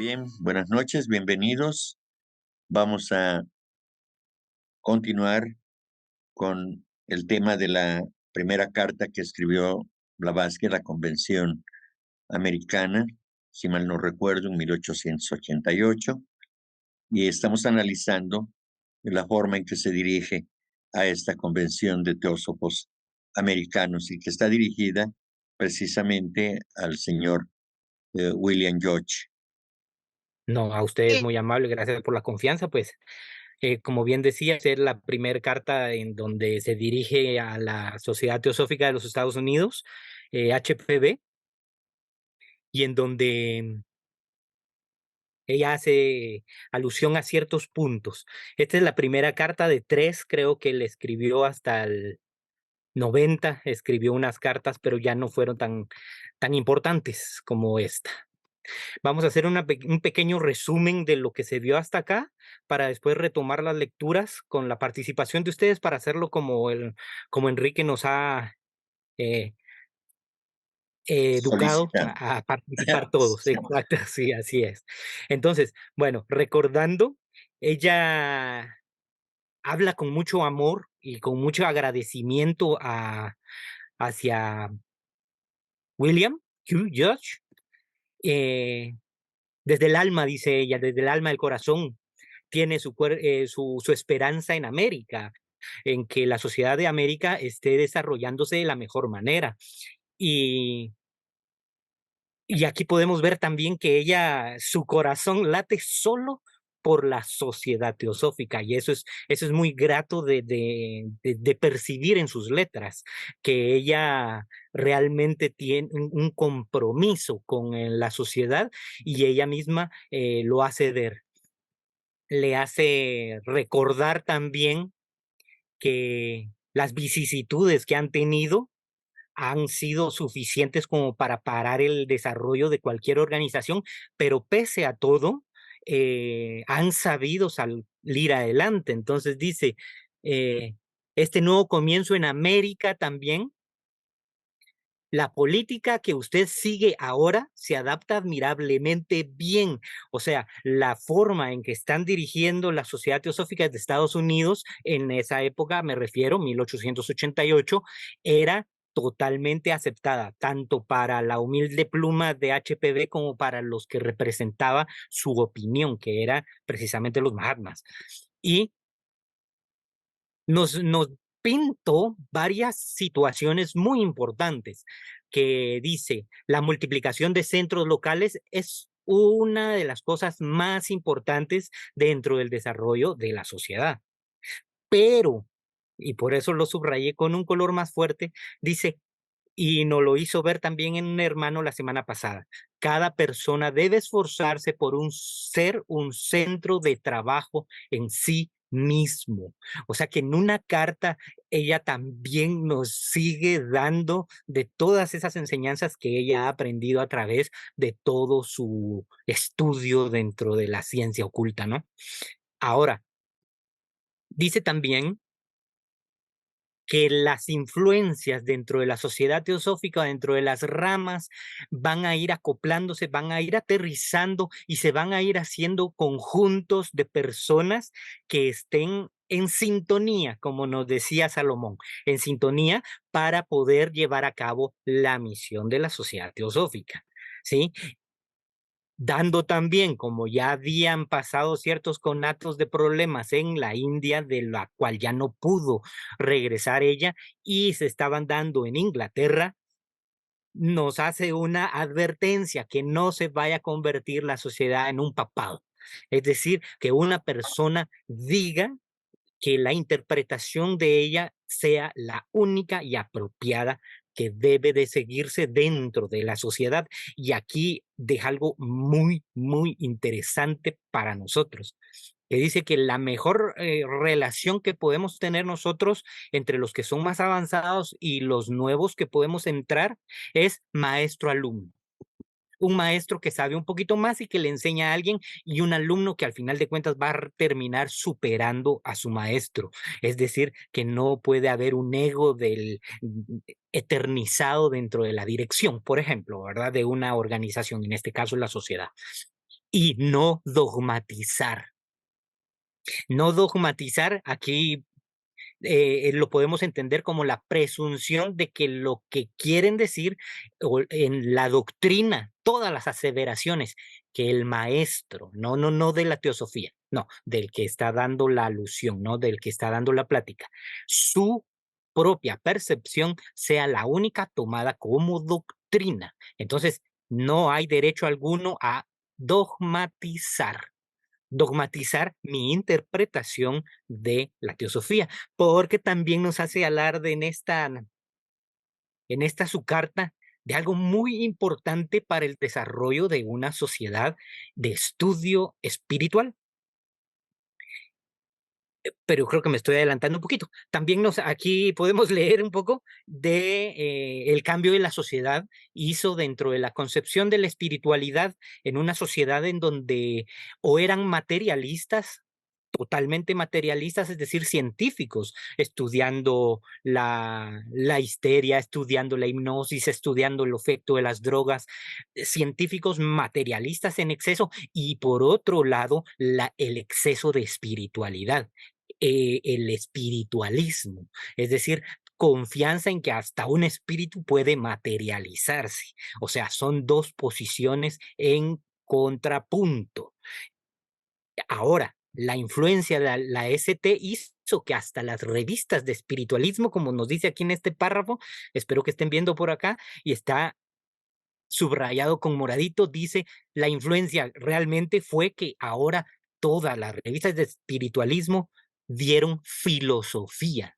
Bien, buenas noches, bienvenidos. Vamos a continuar con el tema de la primera carta que escribió Blavatsky a la Convención Americana, si mal no recuerdo, en 1888, y estamos analizando la forma en que se dirige a esta convención de teósofos americanos y que está dirigida precisamente al señor William George. No, a usted es muy amable, gracias por la confianza. Pues, como bien decía, es la primera carta en donde se dirige a la Sociedad Teosófica de los Estados Unidos, HPB, y en donde ella hace alusión a ciertos puntos. Esta es la primera carta de tres, creo que le escribió hasta el 90, escribió unas cartas, pero ya no fueron tan importantes como esta. Vamos a hacer un pequeño resumen de lo que se vio hasta acá para después retomar las lecturas con la participación de ustedes para hacerlo como Enrique nos ha eh, educado Solicitando. a participar todos. Sí. Exacto, sí, así es. Entonces, bueno, recordando, ella habla con mucho amor y con mucho agradecimiento hacia William Q. Judge. eh, Desde el alma, dice ella, desde el alma del corazón, tiene su esperanza en América, en que la sociedad de América esté desarrollándose de la mejor manera. Y, y aquí podemos ver también que ella, su corazón late solo por la sociedad teosófica, y eso es muy grato de percibir en sus letras, que ella realmente tiene un compromiso con la sociedad y ella misma lo hace ver, le hace recordar también que las vicisitudes que han tenido han sido suficientes como para parar el desarrollo de cualquier organización, pero pese a todo, han sabido salir adelante. Entonces dice, eh, este nuevo comienzo en América también, la política que usted sigue ahora se adapta admirablemente bien. O sea, la forma en que están dirigiendo la Sociedad Teosófica de Estados Unidos en esa época, me refiero, 1888, era totalmente aceptada, tanto para la humilde pluma de HPV como para los que representaba su opinión, que era precisamente los Mahatmas. Y nos pintó varias situaciones muy importantes que dice, la multiplicación de centros locales es una de las cosas más importantes dentro del desarrollo de la sociedad. Pero, y por eso lo subrayé con un color más fuerte, dice, y nos lo hizo ver también en un hermano la semana pasada. Cada persona debe esforzarse por ser un centro de trabajo en sí mismo. O sea que en una carta ella también nos sigue dando de todas esas enseñanzas que ella ha aprendido a través de todo su estudio dentro de la ciencia oculta, ¿no? Ahora, dice también que las influencias dentro de la sociedad teosófica, dentro de las ramas, van a ir acoplándose, van a ir aterrizando y se van a ir haciendo conjuntos de personas que estén en sintonía, como nos decía Salomón, en sintonía para poder llevar a cabo la misión de la sociedad teosófica. ¿Sí? Dando también, como ya habían pasado ciertos conatos de problemas en la India, de la cual ya no pudo regresar ella, y se estaban dando en Inglaterra, nos hace una advertencia que no se vaya a convertir la sociedad en un papado. Es decir, que una persona diga que la interpretación de ella sea la única y apropiada que debe de seguirse dentro de la sociedad. Y aquí deja algo muy, muy interesante para nosotros, que dice que la mejor relación que podemos tener nosotros entre los que son más avanzados y los nuevos que podemos entrar es maestro-alumno, un maestro que sabe un poquito más y que le enseña a alguien, y un alumno que al final de cuentas va a terminar superando a su maestro. Es decir, que no puede haber un ego eternizado dentro de la dirección, por ejemplo, ¿verdad? De una organización, en este caso la sociedad. y no dogmatizar. No dogmatizar, aquí lo podemos entender como la presunción de que lo que quieren decir o en la doctrina, todas las aseveraciones que el maestro, no de la teosofía, no, del que está dando la alusión, no del que está dando la plática, su propia percepción sea la única tomada como doctrina. Entonces, no hay derecho alguno a dogmatizar mi interpretación de la teosofía, porque también nos hace alarde en esta su carta de algo muy importante para el desarrollo de una sociedad de estudio espiritual. Pero creo que me estoy adelantando un poquito. También aquí podemos leer un poco de el cambio de la sociedad hizo dentro de la concepción de la espiritualidad en una sociedad en donde o eran materialistas, totalmente materialistas, es decir, científicos, estudiando la histeria, estudiando la hipnosis, estudiando el efecto de las drogas, científicos materialistas en exceso, y por otro lado, el exceso de espiritualidad, el espiritualismo, es decir, confianza en que hasta un espíritu puede materializarse. O sea, son dos posiciones en contrapunto. Ahora, la influencia de la ST hizo que hasta las revistas de espiritualismo, como nos dice aquí en este párrafo, espero que estén viendo por acá, y está subrayado con moradito, dice, la influencia realmente fue que ahora todas las revistas de espiritualismo dieron filosofía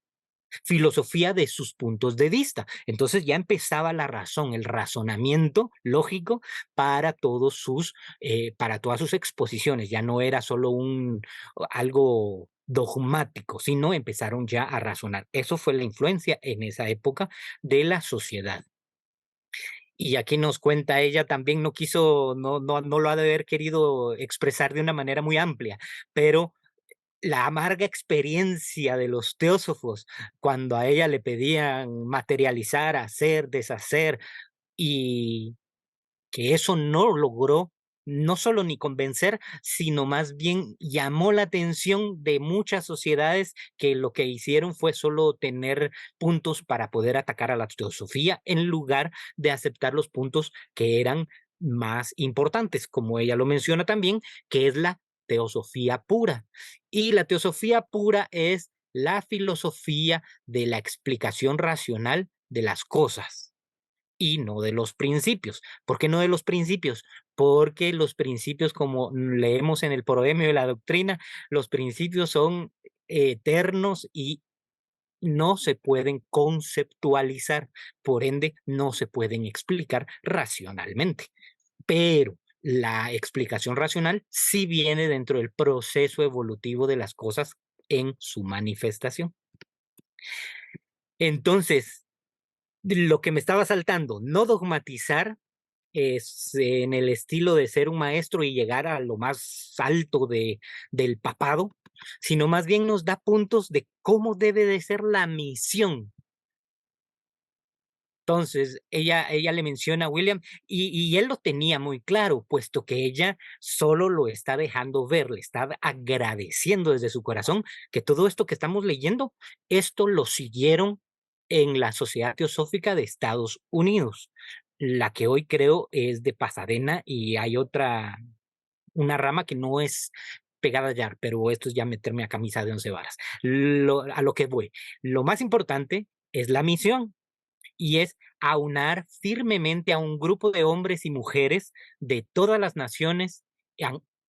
de sus puntos de vista. Entonces ya empezaba la razón, el razonamiento lógico para todas sus exposiciones. Ya no era solo algo dogmático, sino empezaron ya a razonar. Eso fue la influencia en esa época de la sociedad. Y aquí nos cuenta ella también no quiso, no lo ha de haber querido expresar de una manera muy amplia, pero la amarga experiencia de los teósofos cuando a ella le pedían materializar, hacer, deshacer, y que eso no logró, no solo ni convencer, sino más bien llamó la atención de muchas sociedades que lo que hicieron fue solo tener puntos para poder atacar a la teosofía en lugar de aceptar los puntos que eran más importantes, como ella lo menciona también, que es la teosofía pura. Y la teosofía pura es la filosofía de la explicación racional de las cosas y no de los principios. ¿Por qué no de los principios? Porque los principios, como leemos en el proemio de la doctrina, los principios son eternos y no se pueden conceptualizar, por ende no se pueden explicar racionalmente. Pero la explicación racional sí viene dentro del proceso evolutivo de las cosas en su manifestación. Entonces, lo que me estaba saltando, no dogmatizar es en el estilo de ser un maestro y llegar a lo más alto del papado, sino más bien nos da puntos de cómo debe de ser la misión. Entonces, ella le menciona a William y él lo tenía muy claro, puesto que ella solo lo está dejando ver, le está agradeciendo desde su corazón que todo esto que estamos leyendo, esto lo siguieron en la Sociedad Teosófica de Estados Unidos, la que hoy creo es de Pasadena y hay una rama que no es pegada ya, pero esto es ya meterme a camisa de 11 varas. A lo que voy, lo más importante es la misión y es aunar firmemente a un grupo de hombres y mujeres de todas las naciones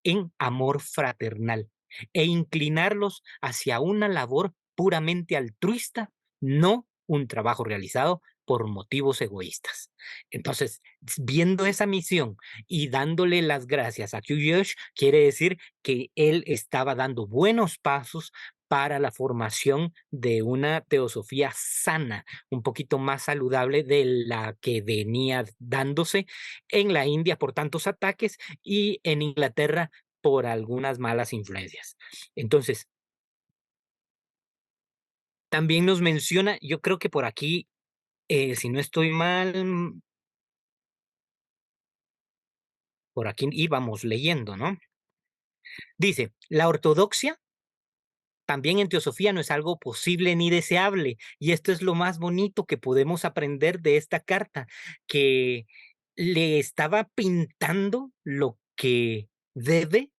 en amor fraternal e inclinarlos hacia una labor puramente altruista, no un trabajo realizado por motivos egoístas. Entonces, viendo esa misión y dándole las gracias a Kuyosh, quiere decir que él estaba dando buenos pasos para la formación de una teosofía sana, un poquito más saludable de la que venía dándose en la India por tantos ataques y en Inglaterra por algunas malas influencias. Entonces, también nos menciona, yo creo que por aquí, si no estoy mal, Por aquí íbamos leyendo, ¿no? Dice, la ortodoxia también en teosofía no es algo posible ni deseable. Y esto es lo más bonito que podemos aprender de esta carta, que le estaba pintando lo que debe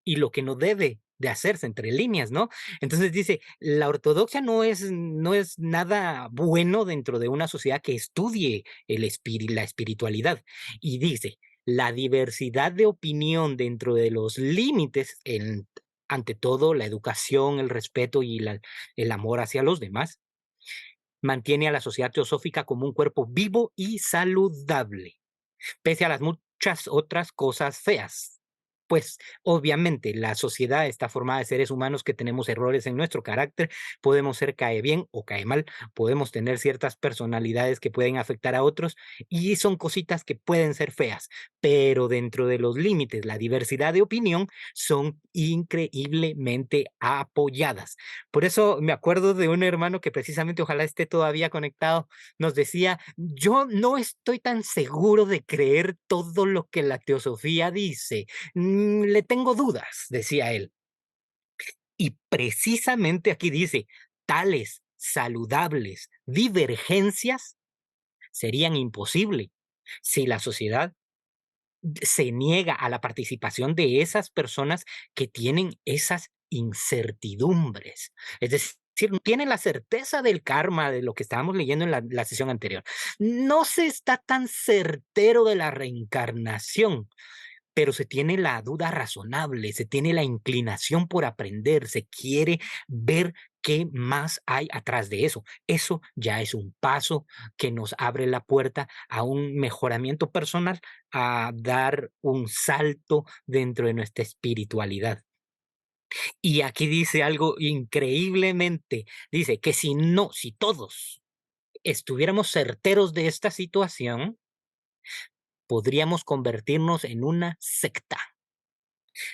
y lo que no debe de hacerse entre líneas, ¿no? Entonces dice, la ortodoxia no es nada bueno dentro de una sociedad que estudie la espiritualidad. Y dice, la diversidad de opinión dentro de los límites, ante todo la educación, el respeto y el amor hacia los demás, mantiene a la sociedad teosófica como un cuerpo vivo y saludable pese a las muchas otras cosas feas. Pues obviamente la sociedad está formada de seres humanos que tenemos errores en nuestro carácter, podemos ser cae bien o cae mal, podemos tener ciertas personalidades que pueden afectar a otros y son cositas que pueden ser feas, pero dentro de los límites, la diversidad de opinión son increíblemente apoyadas. Por eso me acuerdo de un hermano que precisamente ojalá esté todavía conectado nos decía, yo no estoy tan seguro de creer todo lo que la teosofía dice, le tengo dudas, decía él. Y precisamente aquí dice, tales saludables divergencias serían imposibles si la sociedad se niega a la participación de esas personas que tienen esas incertidumbres. Es decir, no tienen la certeza del karma, de lo que estábamos leyendo en la sesión anterior. No se está tan certero de la reencarnación, pero se tiene la duda razonable, se tiene la inclinación por aprender, se quiere ver qué más hay atrás de eso. Eso ya es un paso que nos abre la puerta a un mejoramiento personal, a dar un salto dentro de nuestra espiritualidad. Y aquí dice algo increíblemente, dice que si todos estuviéramos certeros de esta situación, podríamos convertirnos en una secta.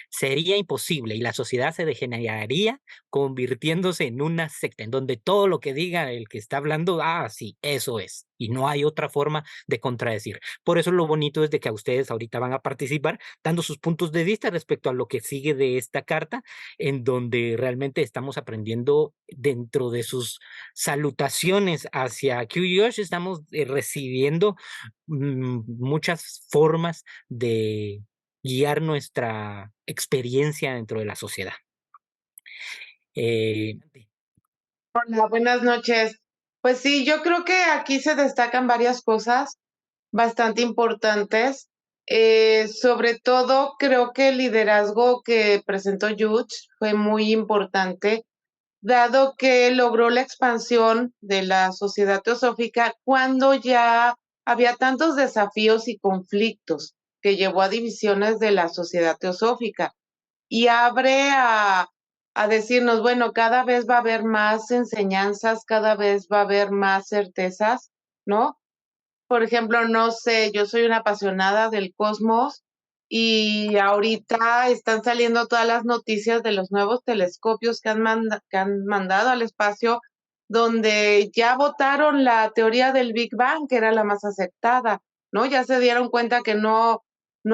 Sería imposible y la sociedad se degeneraría convirtiéndose en una secta, en donde todo lo que diga el que está hablando, sí, eso es. Y no hay otra forma de contradecir. Por eso lo bonito es de que a ustedes ahorita van a participar dando sus puntos de vista respecto a lo que sigue de esta carta, en donde realmente estamos aprendiendo dentro de sus salutaciones hacia QYOSH, estamos recibiendo muchas formas de guiar nuestra experiencia dentro de la sociedad. Eh, Hola, buenas noches. Pues sí, yo creo que aquí se destacan varias cosas bastante importantes. Sobre todo, creo que el liderazgo que presentó Yuch fue muy importante, dado que logró la expansión de la sociedad teosófica cuando ya había tantos desafíos y conflictos que llevó a divisiones de la sociedad teosófica y abre a decirnos, bueno, cada vez va a haber más enseñanzas, cada vez va a haber más certezas, ¿no? Por ejemplo, no sé, yo soy una apasionada del cosmos y ahorita están saliendo todas las noticias de los nuevos telescopios que han mandado al espacio, donde ya votaron la teoría del Big Bang, que era la más aceptada, ¿no? Ya se dieron cuenta que no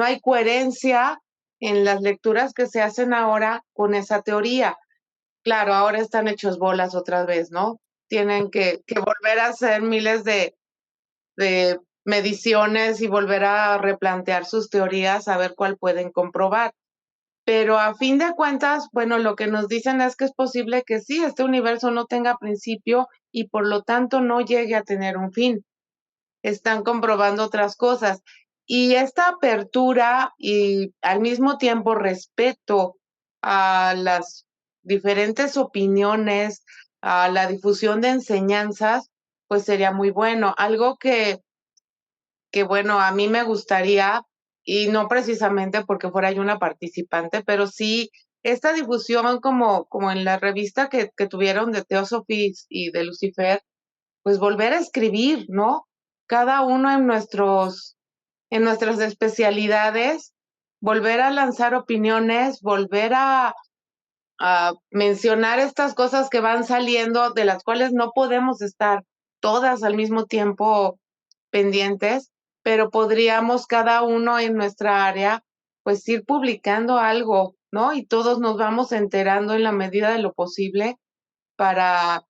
hay coherencia en las lecturas que se hacen ahora con esa teoría. Claro, ahora están hechos bolas otra vez, ¿no? Tienen que volver a hacer miles de mediciones y volver a replantear sus teorías a ver cuál pueden comprobar. Pero a fin de cuentas, bueno, lo que nos dicen es que es posible que sí, este universo no tenga principio y por lo tanto no llegue a tener un fin. Están comprobando otras cosas. Y esta apertura y al mismo tiempo respeto a las diferentes opiniones, a la difusión de enseñanzas, pues sería muy bueno. Algo que bueno, a mí me gustaría, y no precisamente porque fuera yo una participante, pero sí esta difusión como en la revista que tuvieron de Theosophies y de Lucifer, pues volver a escribir, ¿no? Cada uno en nuestras especialidades, volver a lanzar opiniones, volver a mencionar estas cosas que van saliendo, de las cuales no podemos estar todas al mismo tiempo pendientes, pero podríamos cada uno en nuestra área, pues ir publicando algo, ¿no? Y todos nos vamos enterando en la medida de lo posible para,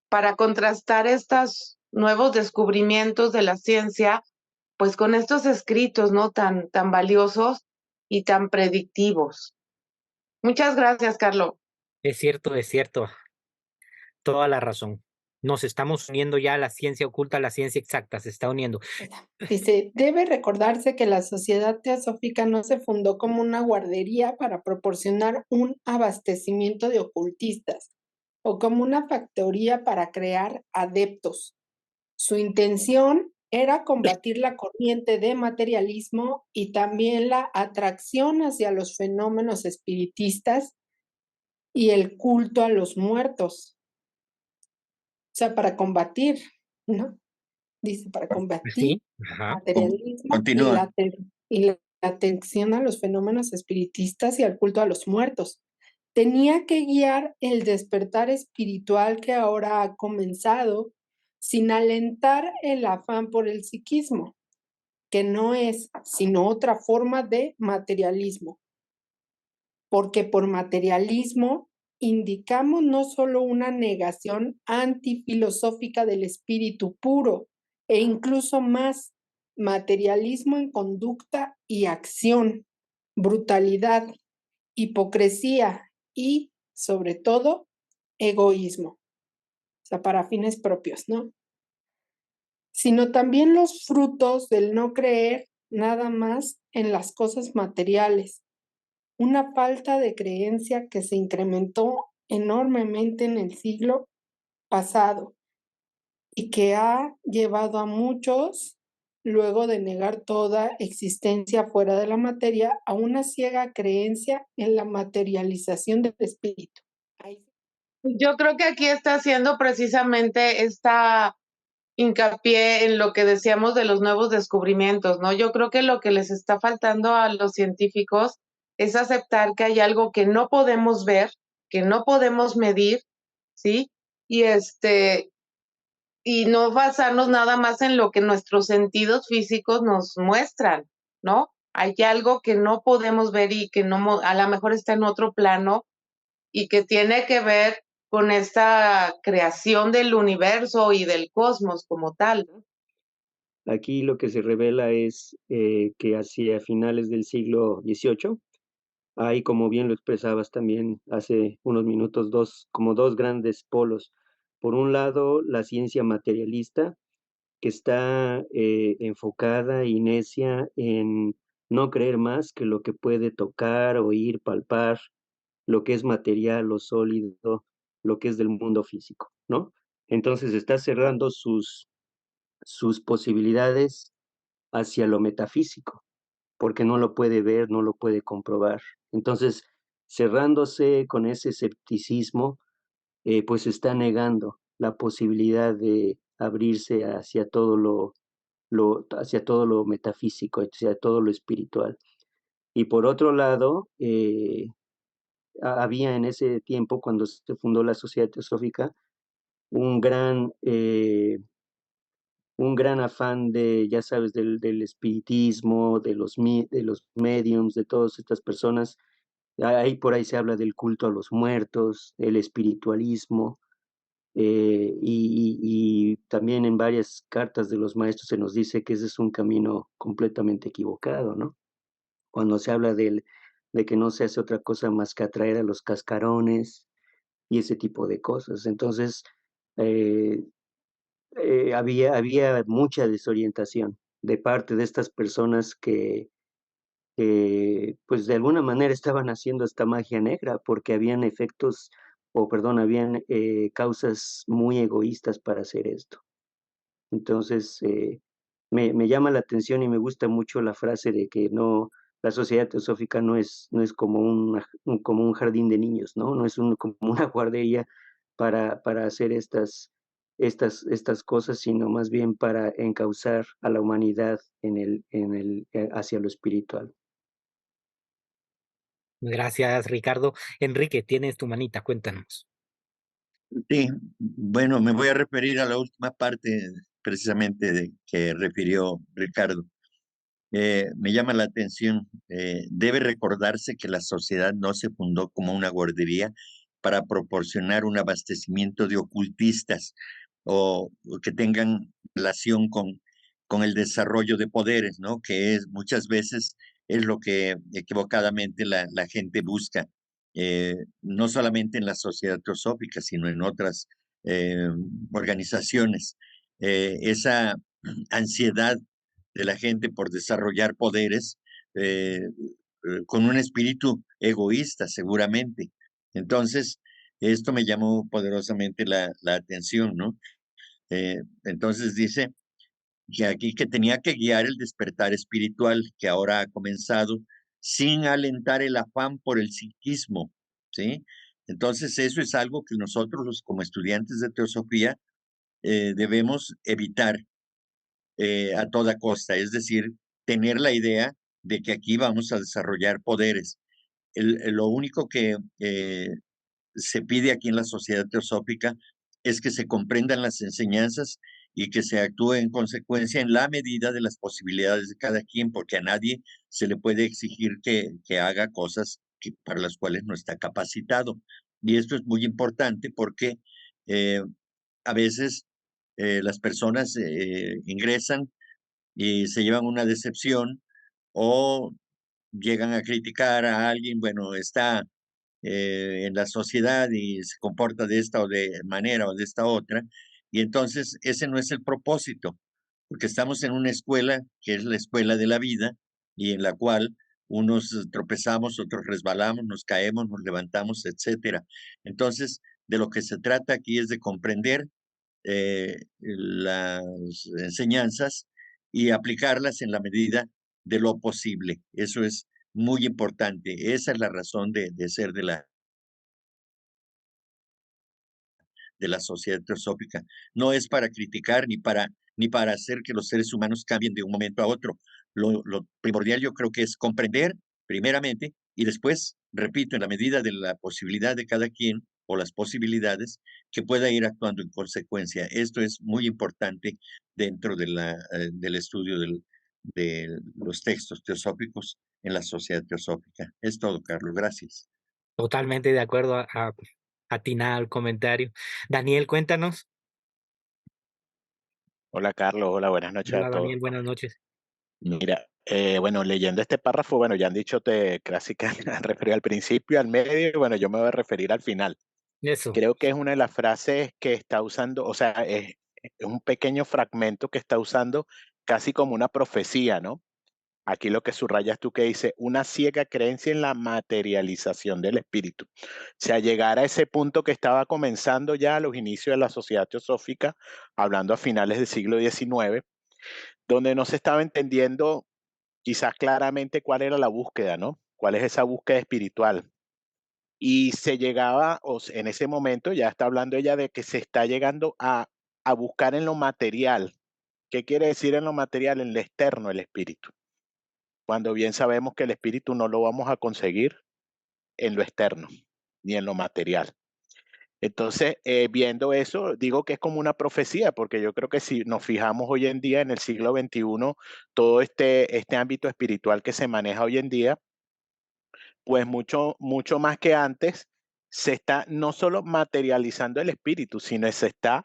para contrastar estos nuevos descubrimientos de la ciencia, pues con estos escritos, ¿no? Tan valiosos y tan predictivos. Muchas gracias, Carlos. Es cierto, toda la razón. Nos estamos uniendo ya a la ciencia oculta, a la ciencia exacta, se está uniendo. Dice, debe recordarse que la Sociedad Teosófica no se fundó como una guardería para proporcionar un abastecimiento de ocultistas o como una factoría para crear adeptos. Su intención era combatir la corriente de materialismo y también la atracción hacia los fenómenos espiritistas y el culto a los muertos. O sea, para combatir, ¿no? Dice, para combatir Sí, ajá. materialismo Continúa. y la atención a los fenómenos espiritistas y al culto a los muertos. Tenía que guiar el despertar espiritual que ahora ha comenzado sin alentar el afán por el psiquismo, que no es sino otra forma de materialismo. Porque por materialismo indicamos no solo una negación antifilosófica del espíritu puro, e incluso más, materialismo en conducta y acción, brutalidad, hipocresía y, sobre todo, egoísmo. O sea, para fines propios, ¿no? Sino también los frutos del no creer nada más en las cosas materiales, una falta de creencia que se incrementó enormemente en el siglo pasado y que ha llevado a muchos, luego de negar toda existencia fuera de la materia, a una ciega creencia en la materialización del espíritu. Yo creo que aquí está haciendo precisamente esta hincapié en lo que decíamos de los nuevos descubrimientos, ¿no? Yo creo que lo que les está faltando a los científicos es aceptar que hay algo que no podemos ver, que no podemos medir, ¿sí? Y no basarnos nada más en lo que nuestros sentidos físicos nos muestran, ¿no? Hay algo que no podemos ver y que no, a lo mejor está en otro plano y que tiene que ver con esta creación del universo y del cosmos como tal, ¿no? Aquí lo que se revela es que hacia finales del siglo XVIII hay, como bien lo expresabas también hace unos minutos, como dos grandes polos. Por un lado, la ciencia materialista, que está enfocada y necia en no creer más que lo que puede tocar, oír, palpar, lo que es material, lo sólido, lo que es del mundo físico, ¿no? Entonces está cerrando sus posibilidades hacia lo metafísico, porque no lo puede ver, no lo puede comprobar. Entonces, cerrándose con ese escepticismo, pues está negando la posibilidad de abrirse hacia todo lo metafísico, hacia todo lo espiritual. Y por otro lado, había en ese tiempo, cuando se fundó la Sociedad Teosófica, un gran afán de, ya sabes, del espiritismo, de los mediums, de todas estas personas. Ahí por ahí se habla del culto a los muertos, el espiritualismo, y también en varias cartas de los maestros se nos dice que ese es un camino completamente equivocado, ¿no? Cuando se habla de que no se hace otra cosa más que atraer a los cascarones y ese tipo de cosas. Entonces, eh, había mucha desorientación de parte de estas personas que, pues de alguna manera estaban haciendo esta magia negra, porque habían efectos, o perdón, habían causas muy egoístas para hacer esto. Entonces, me llama la atención y me gusta mucho la frase de que no, la sociedad teosófica no es como como un jardín de niños, ¿no? No es como una guardería para hacer estas cosas, sino más bien para encauzar a la humanidad hacia lo espiritual. Gracias, Ricardo. Enrique, tienes tu manita, cuéntanos. Sí, bueno, me voy a referir a la última parte precisamente de que refirió Ricardo. me llama la atención. Debe recordarse que la sociedad no se fundó como una guardería para proporcionar un abastecimiento de ocultistas o que tengan relación con el desarrollo de poderes, ¿no? Que es muchas veces es lo que equivocadamente la gente busca, no solamente en la sociedad teosófica, sino en otras eh, organizaciones. Esa ansiedad de la gente por desarrollar poderes con un espíritu egoísta, seguramente. Entonces, esto me llamó poderosamente la atención, ¿no? Entonces dice que aquí que tenía que guiar el despertar espiritual que ahora ha comenzado sin alentar el afán por el psiquismo, ¿sí? Entonces eso es algo que nosotros como estudiantes de teosofía debemos evitar a toda costa, es decir, tener la idea de que aquí vamos a desarrollar poderes. Lo único que se pide aquí en la sociedad teosófica es que se comprendan las enseñanzas y que se actúe en consecuencia en la medida de las posibilidades de cada quien, porque a nadie se le puede exigir que haga cosas para las cuales no está capacitado. Y esto es muy importante porque eh, a veces las personas ingresan y se llevan una decepción o llegan a criticar a alguien, bueno, está en la sociedad y se comporta de esta o de manera o de esta otra, y entonces ese no es el propósito, porque estamos en una escuela que es la escuela de la vida y en la cual unos tropezamos, otros resbalamos, nos caemos, nos levantamos, etcétera. Entonces, de lo que se trata aquí es de comprender las enseñanzas y aplicarlas en la medida de lo posible. Eso es muy importante. Esa es la razón de ser de la sociedad teosófica. No es para criticar ni para hacer que los seres humanos cambien de un momento a otro. Lo primordial yo creo que es comprender primeramente y después, repito, en la medida de la posibilidad de cada quien o las posibilidades, que pueda ir actuando en consecuencia. Esto es muy importante dentro del estudio de los textos teosóficos en la sociedad teosófica. Es todo, Carlos. Gracias. Totalmente de acuerdo a atinar al comentario. Daniel, cuéntanos. Hola Carlos, hola, buenas noches a Hola todos. Daniel, buenas noches. Mira, bueno, leyendo este párrafo, bueno, ya han dicho te casi que han referido al principio, al medio, y bueno, yo me voy a referir al final. Eso, Creo que es una de las frases que está usando, o sea, es un pequeño fragmento que está usando casi como una profecía, ¿no? Aquí lo que subrayas tú que dice, una ciega creencia en la materialización del espíritu. O sea, llegar a ese punto que estaba comenzando ya a los inicios de la sociedad teosófica, hablando a finales del siglo XIX, donde no se estaba entendiendo quizás claramente cuál era la búsqueda, ¿no? ¿Cuál es esa búsqueda espiritual? Y se llegaba, en ese momento ya está hablando ella de que se está llegando a buscar en lo material. ¿Qué quiere decir en lo material? En lo externo, el espíritu. Cuando bien sabemos que el espíritu no lo vamos a conseguir en lo externo, ni en lo material. Entonces, viendo eso, digo que es como una profecía, porque yo creo que si nos fijamos hoy en día, en el siglo XXI, todo este ámbito espiritual que se maneja hoy en día, pues mucho más que antes, se está no solo materializando el espíritu, sino se está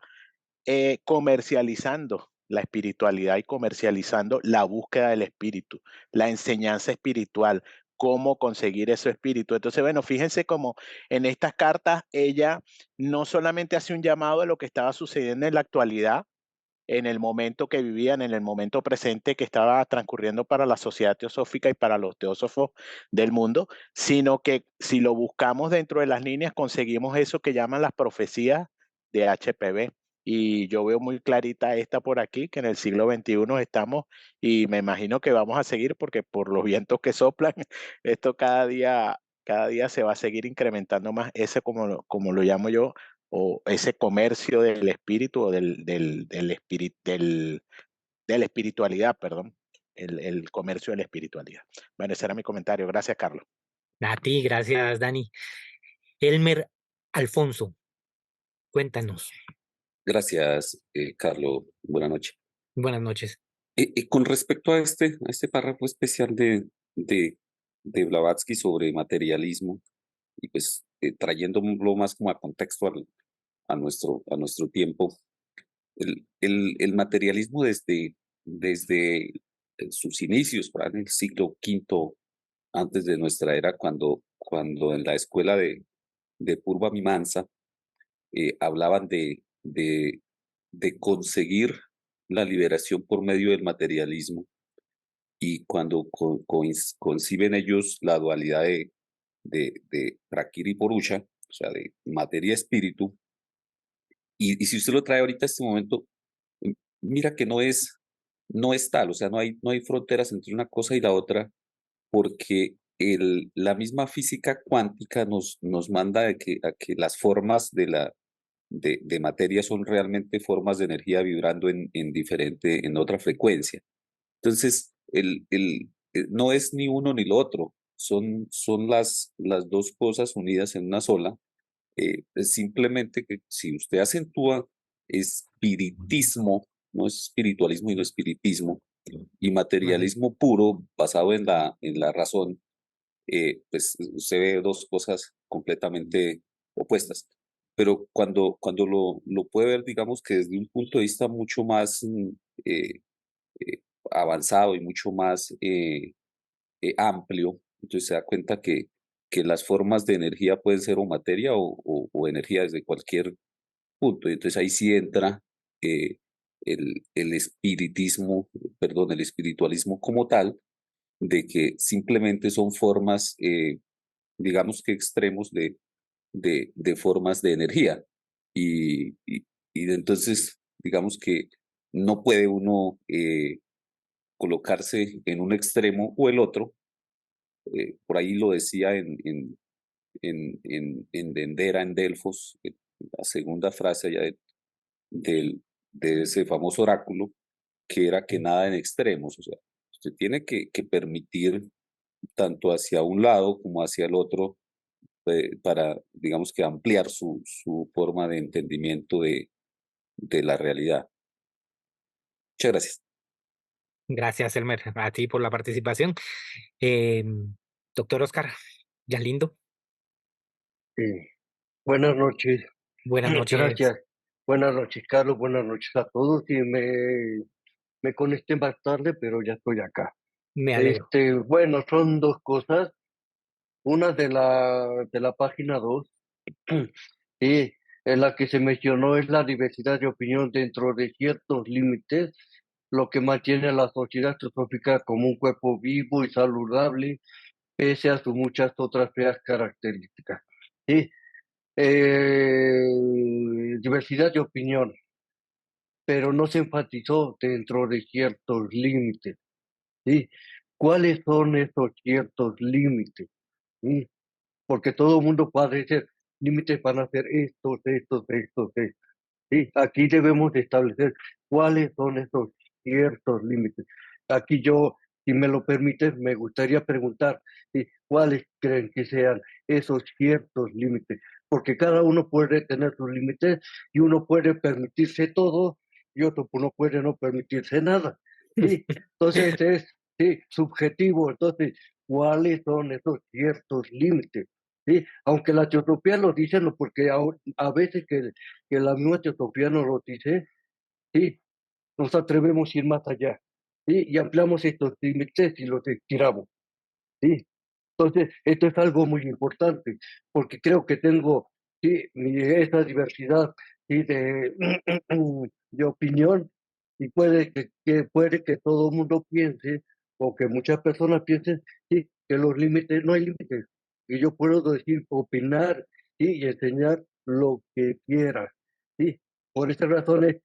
comercializando la espiritualidad y comercializando la búsqueda del espíritu, la enseñanza espiritual, cómo conseguir ese espíritu. Entonces, bueno, fíjense cómo en estas cartas ella no solamente hace un llamado de lo que estaba sucediendo en la actualidad, en el momento que vivían, en el momento presente que estaba transcurriendo para la sociedad teosófica y para los teósofos del mundo, sino que si lo buscamos dentro de las líneas, conseguimos eso que llaman las profecías de HPV. Y yo veo muy clarita esta por aquí, que en el siglo XXI estamos y me imagino que vamos a seguir porque por los vientos que soplan, esto cada día se va a seguir incrementando más, ese como lo llamo yo, o ese comercio del espíritu o de la espiritualidad, perdón, el comercio de la espiritualidad. Bueno, ese era mi comentario. Gracias, Carlos. a ti, gracias Dani. Elmer Alfonso, cuéntanos. Gracias, Carlos. Buenas noches. Buenas noches. Con respecto a este párrafo especial de, de Blavatsky sobre materialismo, y pues trayéndolo más como a contexto a nuestro tiempo, el materialismo desde sus inicios, por ahí en el siglo V antes de nuestra era, cuando en la escuela de Purva Mimamsa hablaban de conseguir la liberación por medio del materialismo, y cuando conciben ellos la dualidad de Prakriti y Purusha, o sea, de materia-espíritu, y si usted lo trae ahorita a este momento, mira que no es tal, o sea, no hay fronteras entre una cosa y la otra, porque la misma física cuántica nos manda a que las formas de materia son realmente formas de energía vibrando en otra frecuencia. Entonces, no es ni uno ni lo otro, son las dos cosas unidas en una sola. Es simplemente que si usted acentúa espiritismo, no es espiritualismo, sino espiritismo, y materialismo puro basado en la razón, pues se ve dos cosas completamente opuestas. Pero cuando lo puede ver, digamos que desde un punto de vista mucho más eh, eh, avanzado y mucho más amplio, entonces se da cuenta que las formas de energía pueden ser o materia o energía desde cualquier punto. Y entonces ahí sí entra eh, el espiritismo, perdón, el espiritualismo como tal, de que simplemente son formas, digamos que extremos de formas de energía. Y entonces, digamos que no puede uno colocarse en un extremo o el otro. Por ahí lo decía en Dendera, en Delfos, la segunda frase allá de ese famoso oráculo, que era que nada en extremos. O sea, usted tiene que permitir tanto hacia un lado como hacia el otro, para, digamos que ampliar su forma de entendimiento de la realidad. Muchas gracias. Gracias, Elmer, a ti por la participación. Doctor Oscar, ya lindo. Buenas noches. Buenas noches. Gracias. Buenas noches, Carlos. Buenas noches a todos. Y me conecté más tarde, pero ya estoy acá. Me alegro. Bueno, son dos cosas. Una de la página 2, sí, en la que se mencionó es la diversidad de opinión dentro de ciertos límites, lo que mantiene a la sociedad filosófica como un cuerpo vivo y saludable, pese a sus muchas otras feas características. Sí, diversidad de opinión, pero no se enfatizó dentro de ciertos límites, ¿sí? ¿Cuáles son esos ciertos límites? ¿Sí? Porque todo el mundo puede decir, límites van a ser estos. ¿Sí? Aquí debemos de establecer cuáles son esos ciertos límites. Aquí yo, si me lo permites, me gustaría preguntar, ¿sí? ¿Cuáles creen que sean esos ciertos límites? Porque cada uno puede tener sus límites y uno puede permitirse todo y otro no puede no permitirse nada. ¿Sí? Entonces es, sí, subjetivo. Entonces, ¿cuáles son esos ciertos límites? ¿Sí? Aunque la teosofía lo dice, no, porque a veces que la misma teosofía nos lo dice, sí, nos atrevemos a ir más allá, ¿sí? Y ampliamos estos límites y los estiramos, ¿sí? Entonces, esto es algo muy importante, porque creo que tengo, sí, esa diversidad, sí, de opinión, y puede que todo el mundo piense, o que muchas personas piensen, sí, que los límites, no hay límites, y yo puedo decir, opinar, sí, y enseñar lo que quiera, sí. Por esas razones,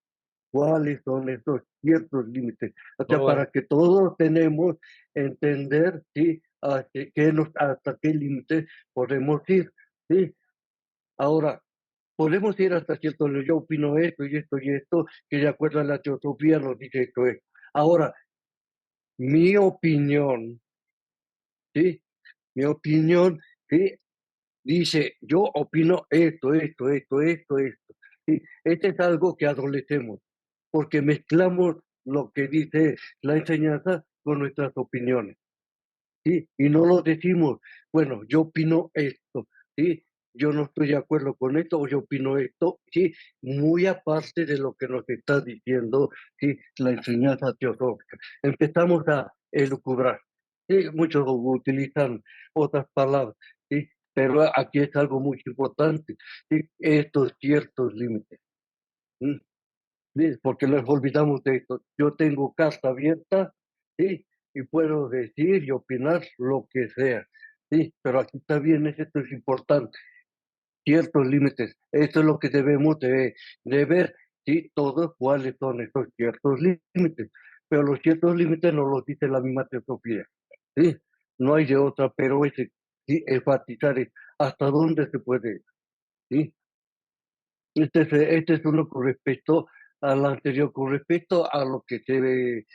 ¿cuáles son esos ciertos límites? O sea, Oh, para que todos tenemos entender, ¿sí? Hasta qué límite podemos ir, ¿sí? Ahora, podemos ir hasta cierto, yo opino esto y esto y esto, que de acuerdo a la teosofía nos dice esto es. Ahora, mi opinión, ¿sí? Mi opinión, ¿sí? Dice, yo opino esto. ¿Sí? Este es algo que adolecemos, porque mezclamos lo que dice la enseñanza con nuestras opiniones, ¿sí? Y no lo decimos, bueno, yo opino esto, ¿sí? Yo no estoy de acuerdo con esto o yo opino esto, ¿sí? Muy aparte de lo que nos está diciendo, ¿sí? La enseñanza teosófica. Empezamos a elucubrar, ¿sí? Muchos utilizan otras palabras, ¿sí? Pero aquí es algo muy importante, ¿sí? Estos ciertos límites, ¿sí? ¿Sí? Porque nos olvidamos de esto. Yo tengo carta abierta, ¿sí? Y puedo decir y opinar lo que sea, ¿sí? Pero aquí también esto es importante, ciertos límites. Esto es lo que debemos de ver, ¿sí? Todos cuáles son esos ciertos límites. Pero los ciertos límites no los dice la misma teosofía, ¿sí? No hay de otra, pero ese, sí, enfatizar es hasta dónde se puede, ¿sí? Este es uno con respecto al anterior, con respecto a lo que se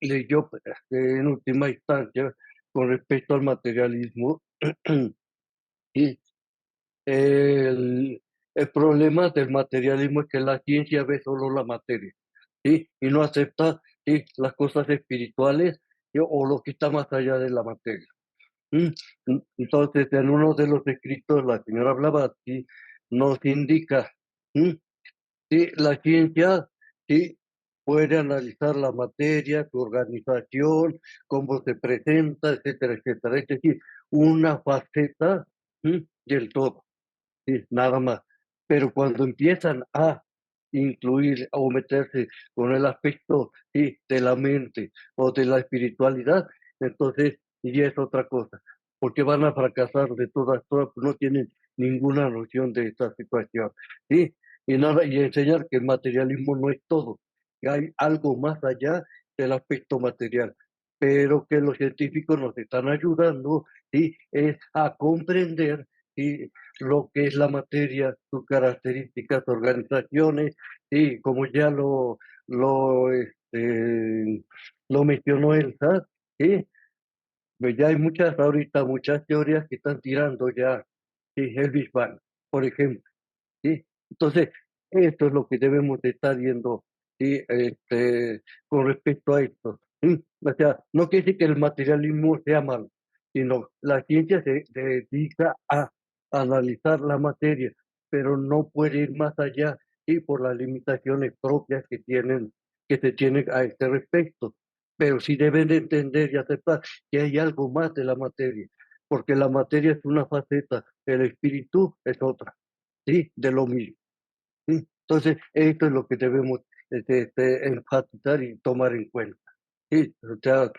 leyó en última instancia, con respecto al materialismo. Y el, el problema del materialismo es que la ciencia ve solo la materia, ¿sí? Y no acepta, ¿sí? Las cosas espirituales, ¿sí? O lo que está más allá de la materia. ¿Sí? Entonces, en uno de los escritos, la señora Blavatsky nos indica, ¿sí? Sí, la ciencia sí puede analizar la materia, su organización, cómo se presenta, etcétera, etcétera. Es decir, una faceta, ¿sí? Del todo, sí, nada más. Pero cuando empiezan a incluir o meterse con el aspecto, sí, de la mente o de la espiritualidad, entonces ya es otra cosa, porque van a fracasar de todas, pues no tienen ninguna noción de esta situación, ¿sí? Y nada, y enseñar que el materialismo no es todo, que hay algo más allá del aspecto material, pero que los científicos nos están ayudando, ¿sí? Es a comprender, ¿sí? Lo que es la materia, sus características, organizaciones, y como ya lo mencionó Elsa, ¿sí? Pues ya hay muchas ahorita, muchas teorías que están tirando ya, ¿sí? El Big Bang, por ejemplo, ¿sí? Entonces, esto es lo que debemos de estar viendo, ¿sí? Con respecto a esto, ¿sí? O sea, no quiere decir que el materialismo sea malo, sino la ciencia se dedica a analizar la materia, pero no puede ir más allá, ¿sí? Por las limitaciones propias que se tienen a este respecto. Pero sí deben de entender y aceptar que hay algo más de la materia, porque la materia es una faceta, el espíritu es otra, ¿sí? De lo mismo. ¿Sí? Entonces, esto es lo que debemos enfatizar y tomar en cuenta. Sí, o sea,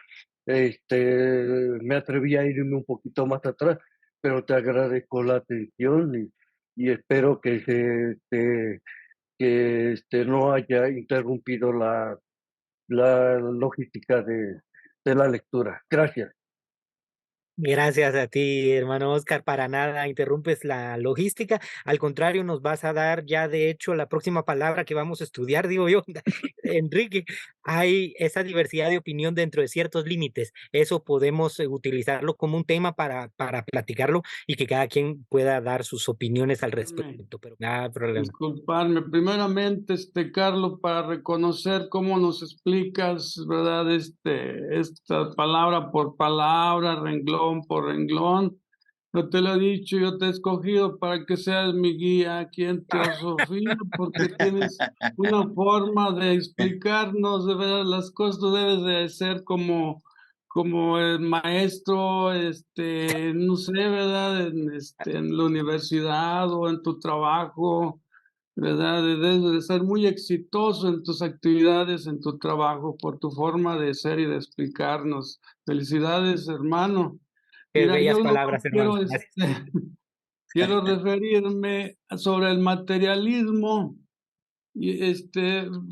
me atreví a irme un poquito más atrás, pero te agradezco la atención y espero que no haya interrumpido la logística de la lectura. Gracias. Gracias a ti, hermano Oscar. Para nada interrumpes la logística. Al contrario, nos vas a dar ya, de hecho, la próxima palabra que vamos a estudiar, digo yo. Enrique, hay esa diversidad de opinión dentro de ciertos límites. Eso podemos utilizarlo como un tema para platicarlo y que cada quien pueda dar sus opiniones al respecto, pero nada problema. Disculparme, primeramente, Carlos, para reconocer cómo nos explicas, ¿verdad? Esta palabra por palabra, renglón por renglón. Yo te lo he dicho, yo te he escogido para que seas mi guía aquí en Teosofía, porque tienes una forma de explicarnos, de ver las cosas, tú debes de ser como el maestro, no sé, ¿verdad? En la universidad o en tu trabajo, ¿verdad? Debes de ser muy exitoso en tus actividades, en tu trabajo, por tu forma de ser y de explicarnos. Felicidades, hermano. Qué Mira, bellas yo lo palabras, que hermano. quiero, Gracias. quiero referirme sobre el materialismo. Y estuvieron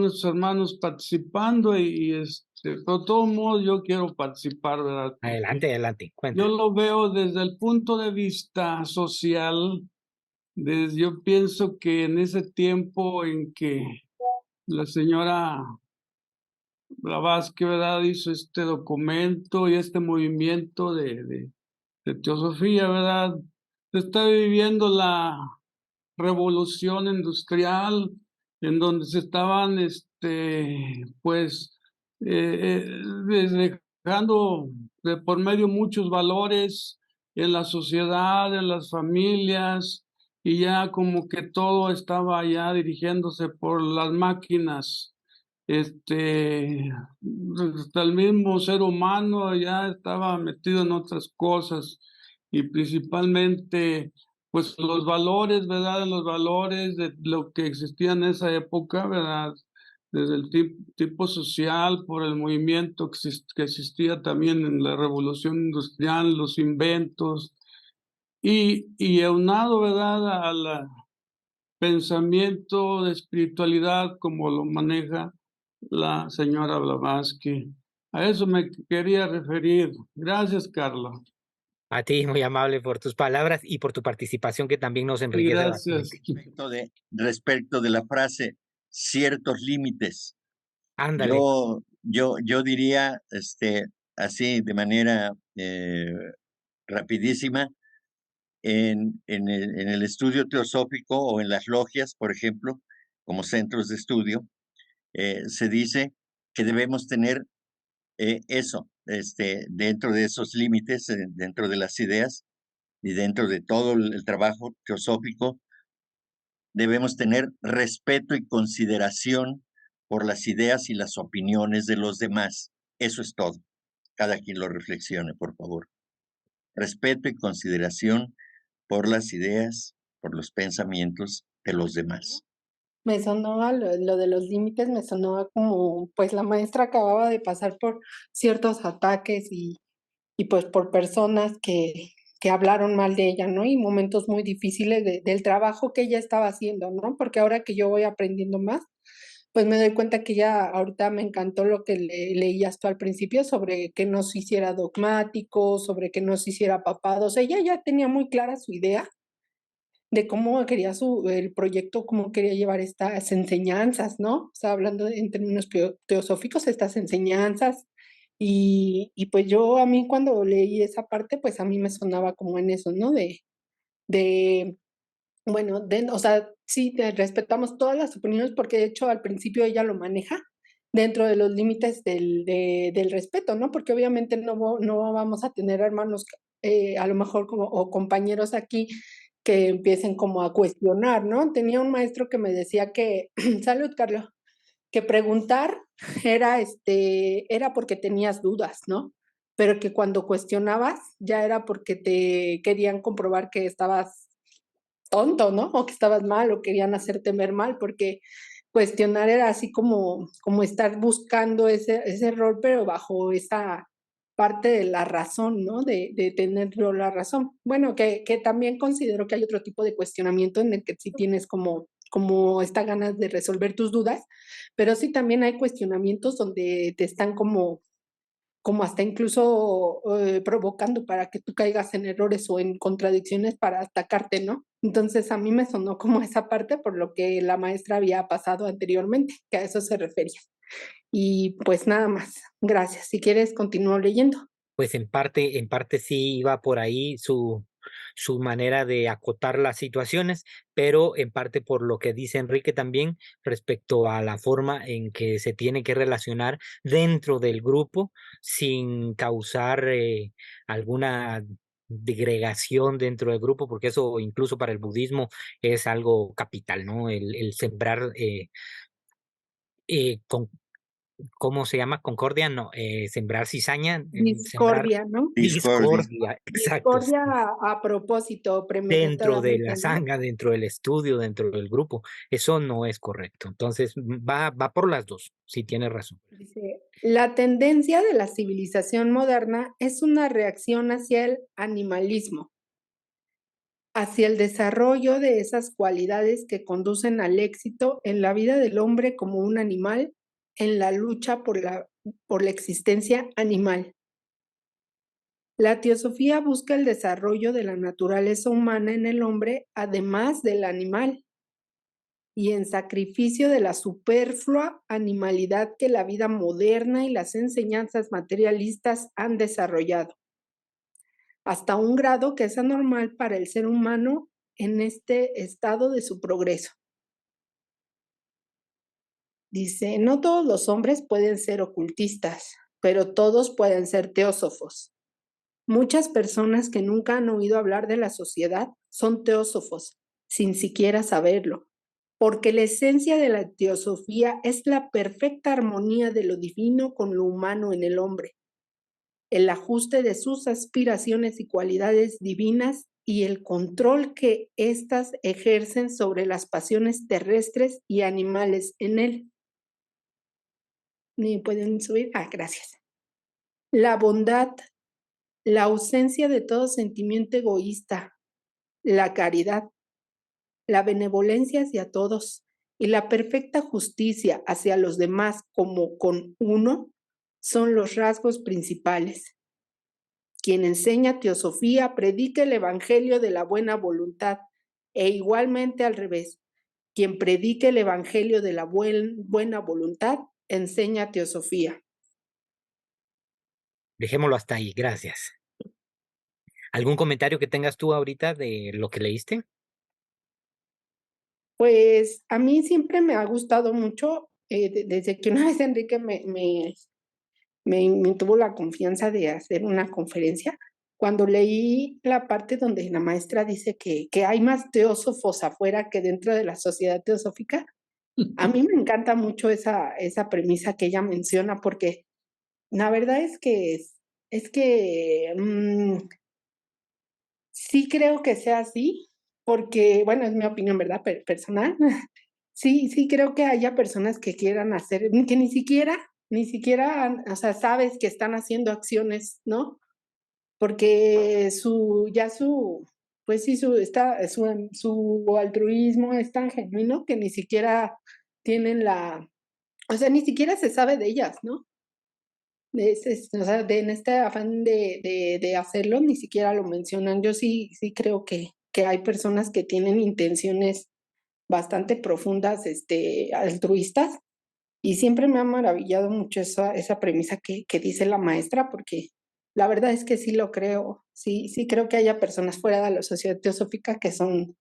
nuestros hermanos participando pero de todos modos yo quiero participar, ¿verdad? Adelante, adelante. Yo Cuenta. lo veo desde el punto de vista social. Yo pienso que en ese tiempo en que la señora Blavatsky, ¿verdad?, hizo este documento y este movimiento de teosofía, ¿verdad? Se está viviendo la revolución industrial, en donde se estaban, pues, dejando de por medio muchos valores en la sociedad, en las familias, y ya como que todo estaba ya dirigiéndose por las máquinas. Hasta el mismo ser humano ya estaba metido en otras cosas y principalmente pues los valores, ¿verdad? Los valores de lo que existía en esa época, ¿verdad? Desde el tipo social, por el movimiento que existía también en la revolución industrial, los inventos, y aunado, ¿verdad? Al pensamiento de espiritualidad como lo maneja la señora Blavatsky. A eso me quería referir. Gracias, Carlos. A ti, muy amable por tus palabras y por tu participación que también nos Y enriquece gracias. bastante. Respecto de la frase, ciertos límites, Ándale. yo diría, así de manera rapidísima, en el estudio teosófico o en las logias, por ejemplo, como centros de estudio, se dice que debemos tener eso, dentro de esos límites, dentro de las ideas y dentro de todo el trabajo teosófico, debemos tener respeto y consideración por las ideas y las opiniones de los demás. Eso es todo. Cada quien lo reflexione, por favor. Respeto y consideración por las ideas, por los pensamientos de los demás. Me sonó lo de los límites, me sonó como, pues la maestra acababa de pasar por ciertos ataques y pues por personas que hablaron mal de ella, ¿no? Y momentos muy difíciles del trabajo que ella estaba haciendo, ¿no? Porque ahora que yo voy aprendiendo más, pues me doy cuenta que ya ahorita me encantó lo que leías tú al principio sobre que no se hiciera dogmático, sobre que no se hiciera papado. O sea, ella ya tenía muy clara su idea de cómo quería el proyecto, cómo quería llevar estas enseñanzas, ¿no? O sea, hablando en términos teosóficos, estas enseñanzas. Y pues yo a mí cuando leí esa parte, pues a mí me sonaba como en eso, ¿no? De bueno, o sea, sí, respetamos todas las opiniones porque de hecho al principio ella lo maneja dentro de los límites del respeto, ¿no? Porque obviamente no vamos a tener hermanos, a lo mejor como, o compañeros aquí que empiecen como a cuestionar, ¿no? Tenía un maestro que me decía que, salud, Carlos, que preguntar era porque tenías dudas, ¿no? Pero que cuando cuestionabas ya era porque te querían comprobar que estabas tonto, ¿no? O que estabas mal o querían hacerte ver mal, porque cuestionar era así como estar buscando ese error, pero bajo esa parte de la razón, ¿no? De tener yo la razón. Bueno, que también considero que hay otro tipo de cuestionamiento en el que sí tienes como esta ganas de resolver tus dudas, pero sí también hay cuestionamientos donde te están como hasta incluso provocando para que tú caigas en errores o en contradicciones para atacarte, ¿no? Entonces a mí me sonó como esa parte por lo que la maestra había pasado anteriormente, que a eso se refería. Y pues nada más, gracias. Si quieres, continúo leyendo. Pues en parte sí iba por ahí su manera de acotar las situaciones, pero en parte por lo que dice Enrique también respecto a la forma en que se tiene que relacionar dentro del grupo sin causar alguna digregación dentro del grupo, porque eso incluso para el budismo es algo capital, ¿no? El sembrar con ¿cómo se llama? Concordia, no, sembrar cizaña, sembrar Discordia, ¿no? discordia, exacto, Discordia a propósito, dentro de la premeditadamente, ¿no? sanga, dentro del estudio, dentro del grupo. Eso no es correcto. Entonces, va por las dos, sí tienes razón. Dice, la tendencia de la civilización moderna es una reacción hacia el animalismo, hacia el desarrollo de esas cualidades que conducen al éxito en la vida del hombre como un animal, en la lucha por la existencia animal. La teosofía busca el desarrollo de la naturaleza humana en el hombre, además del animal, y en sacrificio de la superflua animalidad que la vida moderna y las enseñanzas materialistas han desarrollado, hasta un grado que es anormal para el ser humano en este estado de su progreso. Dice, no todos los hombres pueden ser ocultistas, pero todos pueden ser teósofos. Muchas personas que nunca han oído hablar de la sociedad son teósofos, sin siquiera saberlo, porque la esencia de la teosofía es la perfecta armonía de lo divino con lo humano en el hombre, el ajuste de sus aspiraciones y cualidades divinas y el control que éstas ejercen sobre las pasiones terrestres y animales en él. ¿Me pueden subir? Gracias. La bondad, la ausencia de todo sentimiento egoísta, la caridad, la benevolencia hacia todos y la perfecta justicia hacia los demás como con uno son los rasgos principales. Quien enseña teosofía predica el evangelio de la buena voluntad e igualmente al revés. Quien predica el evangelio de la buena voluntad enseña teosofía. Dejémoslo hasta ahí, gracias. ¿Algún comentario que tengas tú ahorita de lo que leíste? Pues a mí siempre me ha gustado mucho, desde que una vez Enrique me tuvo la confianza de hacer una conferencia, cuando leí la parte donde la maestra dice que hay más teósofos afuera que dentro de la sociedad teosófica, a mí me encanta mucho esa premisa que ella menciona, porque la verdad es que sí creo que sea así, porque, bueno, es mi opinión, ¿verdad? Personal. Sí creo que haya personas que quieran hacer, que ni siquiera, o sea, sabes que están haciendo acciones, ¿no? Porque pues sí, su altruismo es tan genuino que ni siquiera tienen o sea, ni siquiera se sabe de ellas, ¿no? O sea, en este afán de hacerlo, ni siquiera lo mencionan. Yo sí creo que hay personas que tienen intenciones bastante profundas, altruistas, y siempre me ha maravillado mucho esa premisa que dice la maestra, porque la verdad es que sí lo creo, sí creo que haya personas fuera de la sociedad teosófica que son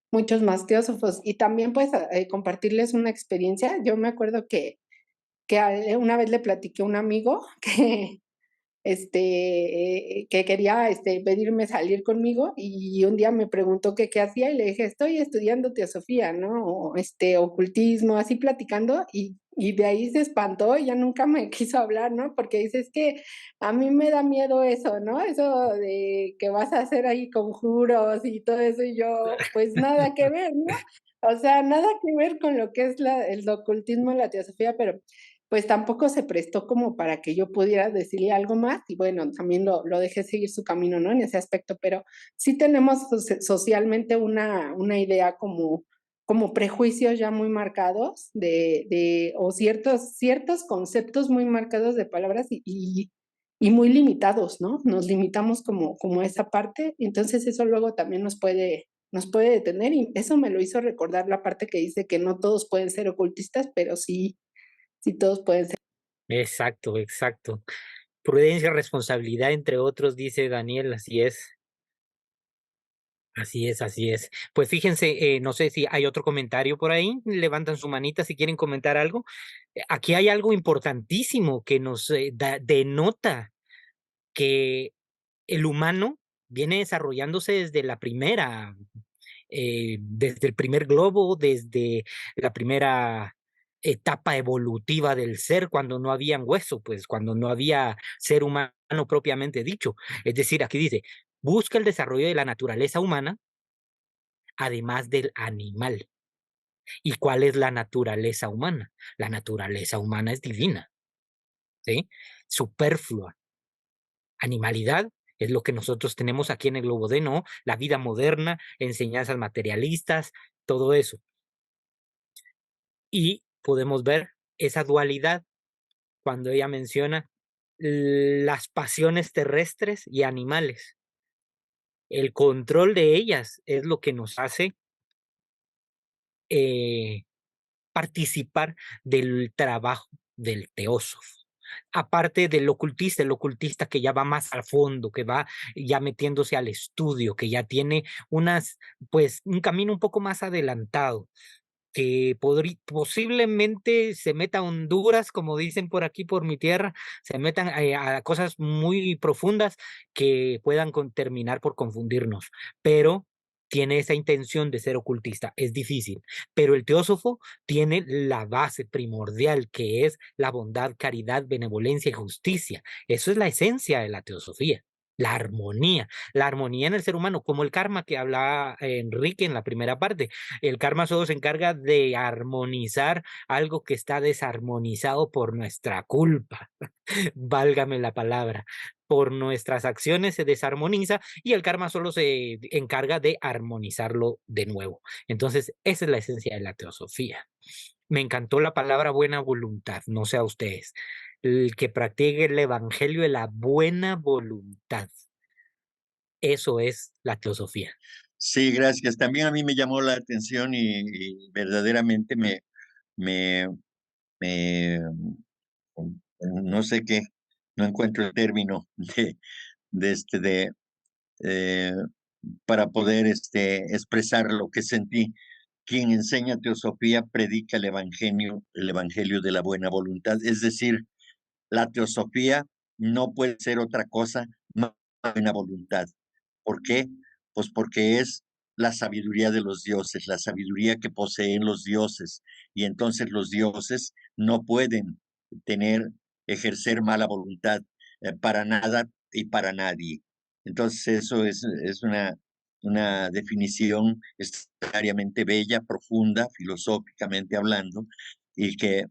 muchos más teósofos. Y también, pues, compartirles una experiencia. Yo me acuerdo que una vez le platiqué a un amigo que quería pedirme salir conmigo, y un día me preguntó que qué hacía y le dije, estoy estudiando teosofía, ¿no? O ocultismo, así platicando, y de ahí se espantó y ya nunca me quiso hablar, ¿no? Porque dice, es que a mí me da miedo eso, ¿no? Eso de que vas a hacer ahí conjuros y todo eso, y yo, pues nada que ver, ¿no? O sea, nada que ver con lo que es el ocultismo y la teosofía, pero pues tampoco se prestó como para que yo pudiera decirle algo más, y bueno, también lo dejé seguir su camino, ¿no? En ese aspecto, pero sí tenemos socialmente una idea como prejuicios ya muy marcados o ciertos conceptos muy marcados de palabras y muy limitados, ¿no? Nos limitamos como esa parte, entonces eso luego también nos puede detener, y eso me lo hizo recordar la parte que dice que no todos pueden ser ocultistas, pero sí todos pueden ser. Exacto. Prudencia, responsabilidad, entre otros, dice Daniel, así es. Así es. Pues fíjense, no sé si hay otro comentario por ahí, levantan su manita si quieren comentar algo. Aquí hay algo importantísimo que nos denota que el humano viene desarrollándose desde desde el primer globo, desde la primera etapa evolutiva del ser, cuando no habían hueso, pues cuando no había ser humano propiamente dicho. Es decir, aquí dice, busca el desarrollo de la naturaleza humana, además del animal. ¿Y cuál es la naturaleza humana? La naturaleza humana es divina, ¿sí? Superflua. Animalidad es lo que nosotros tenemos aquí en el globo de no, la vida moderna, enseñanzas materialistas, todo eso. Y podemos ver esa dualidad cuando ella menciona las pasiones terrestres y animales. El control de ellas es lo que nos hace participar del trabajo del teósofo. Aparte del ocultista, el ocultista que ya va más al fondo, que va ya metiéndose al estudio, que ya tiene pues un camino un poco más adelantado. que posiblemente se meta a Honduras, como dicen por aquí, por mi tierra, se metan a cosas muy profundas que puedan terminar por confundirnos, pero tiene esa intención de ser ocultista. Es difícil, pero el teósofo tiene la base primordial, que es la bondad, caridad, benevolencia y justicia. Eso es la esencia de la teosofía. La armonía en el ser humano, como el karma que hablaba Enrique en la primera parte. El karma solo se encarga de armonizar algo que está desarmonizado por nuestra culpa, válgame la palabra. Por nuestras acciones se desarmoniza y el karma solo se encarga de armonizarlo de nuevo. Entonces, esa es la esencia de la teosofía. Me encantó la palabra buena voluntad, no sé a ustedes. El que practique el evangelio de la buena voluntad. Eso es la teosofía. Sí, gracias. También a mí me llamó la atención y verdaderamente me, no sé qué, no encuentro el término de este, eh, para poder expresar lo que sentí. Quien enseña teosofía predica el evangelio de la buena voluntad. Es decir, la teosofía no puede ser otra cosa más que buena voluntad. ¿Por qué? Pues porque es la sabiduría de los dioses, la sabiduría que poseen los dioses. Y entonces los dioses no pueden ejercer mala voluntad para nada y para nadie. Entonces eso es una definición extraordinariamente bella, profunda, filosóficamente hablando, y que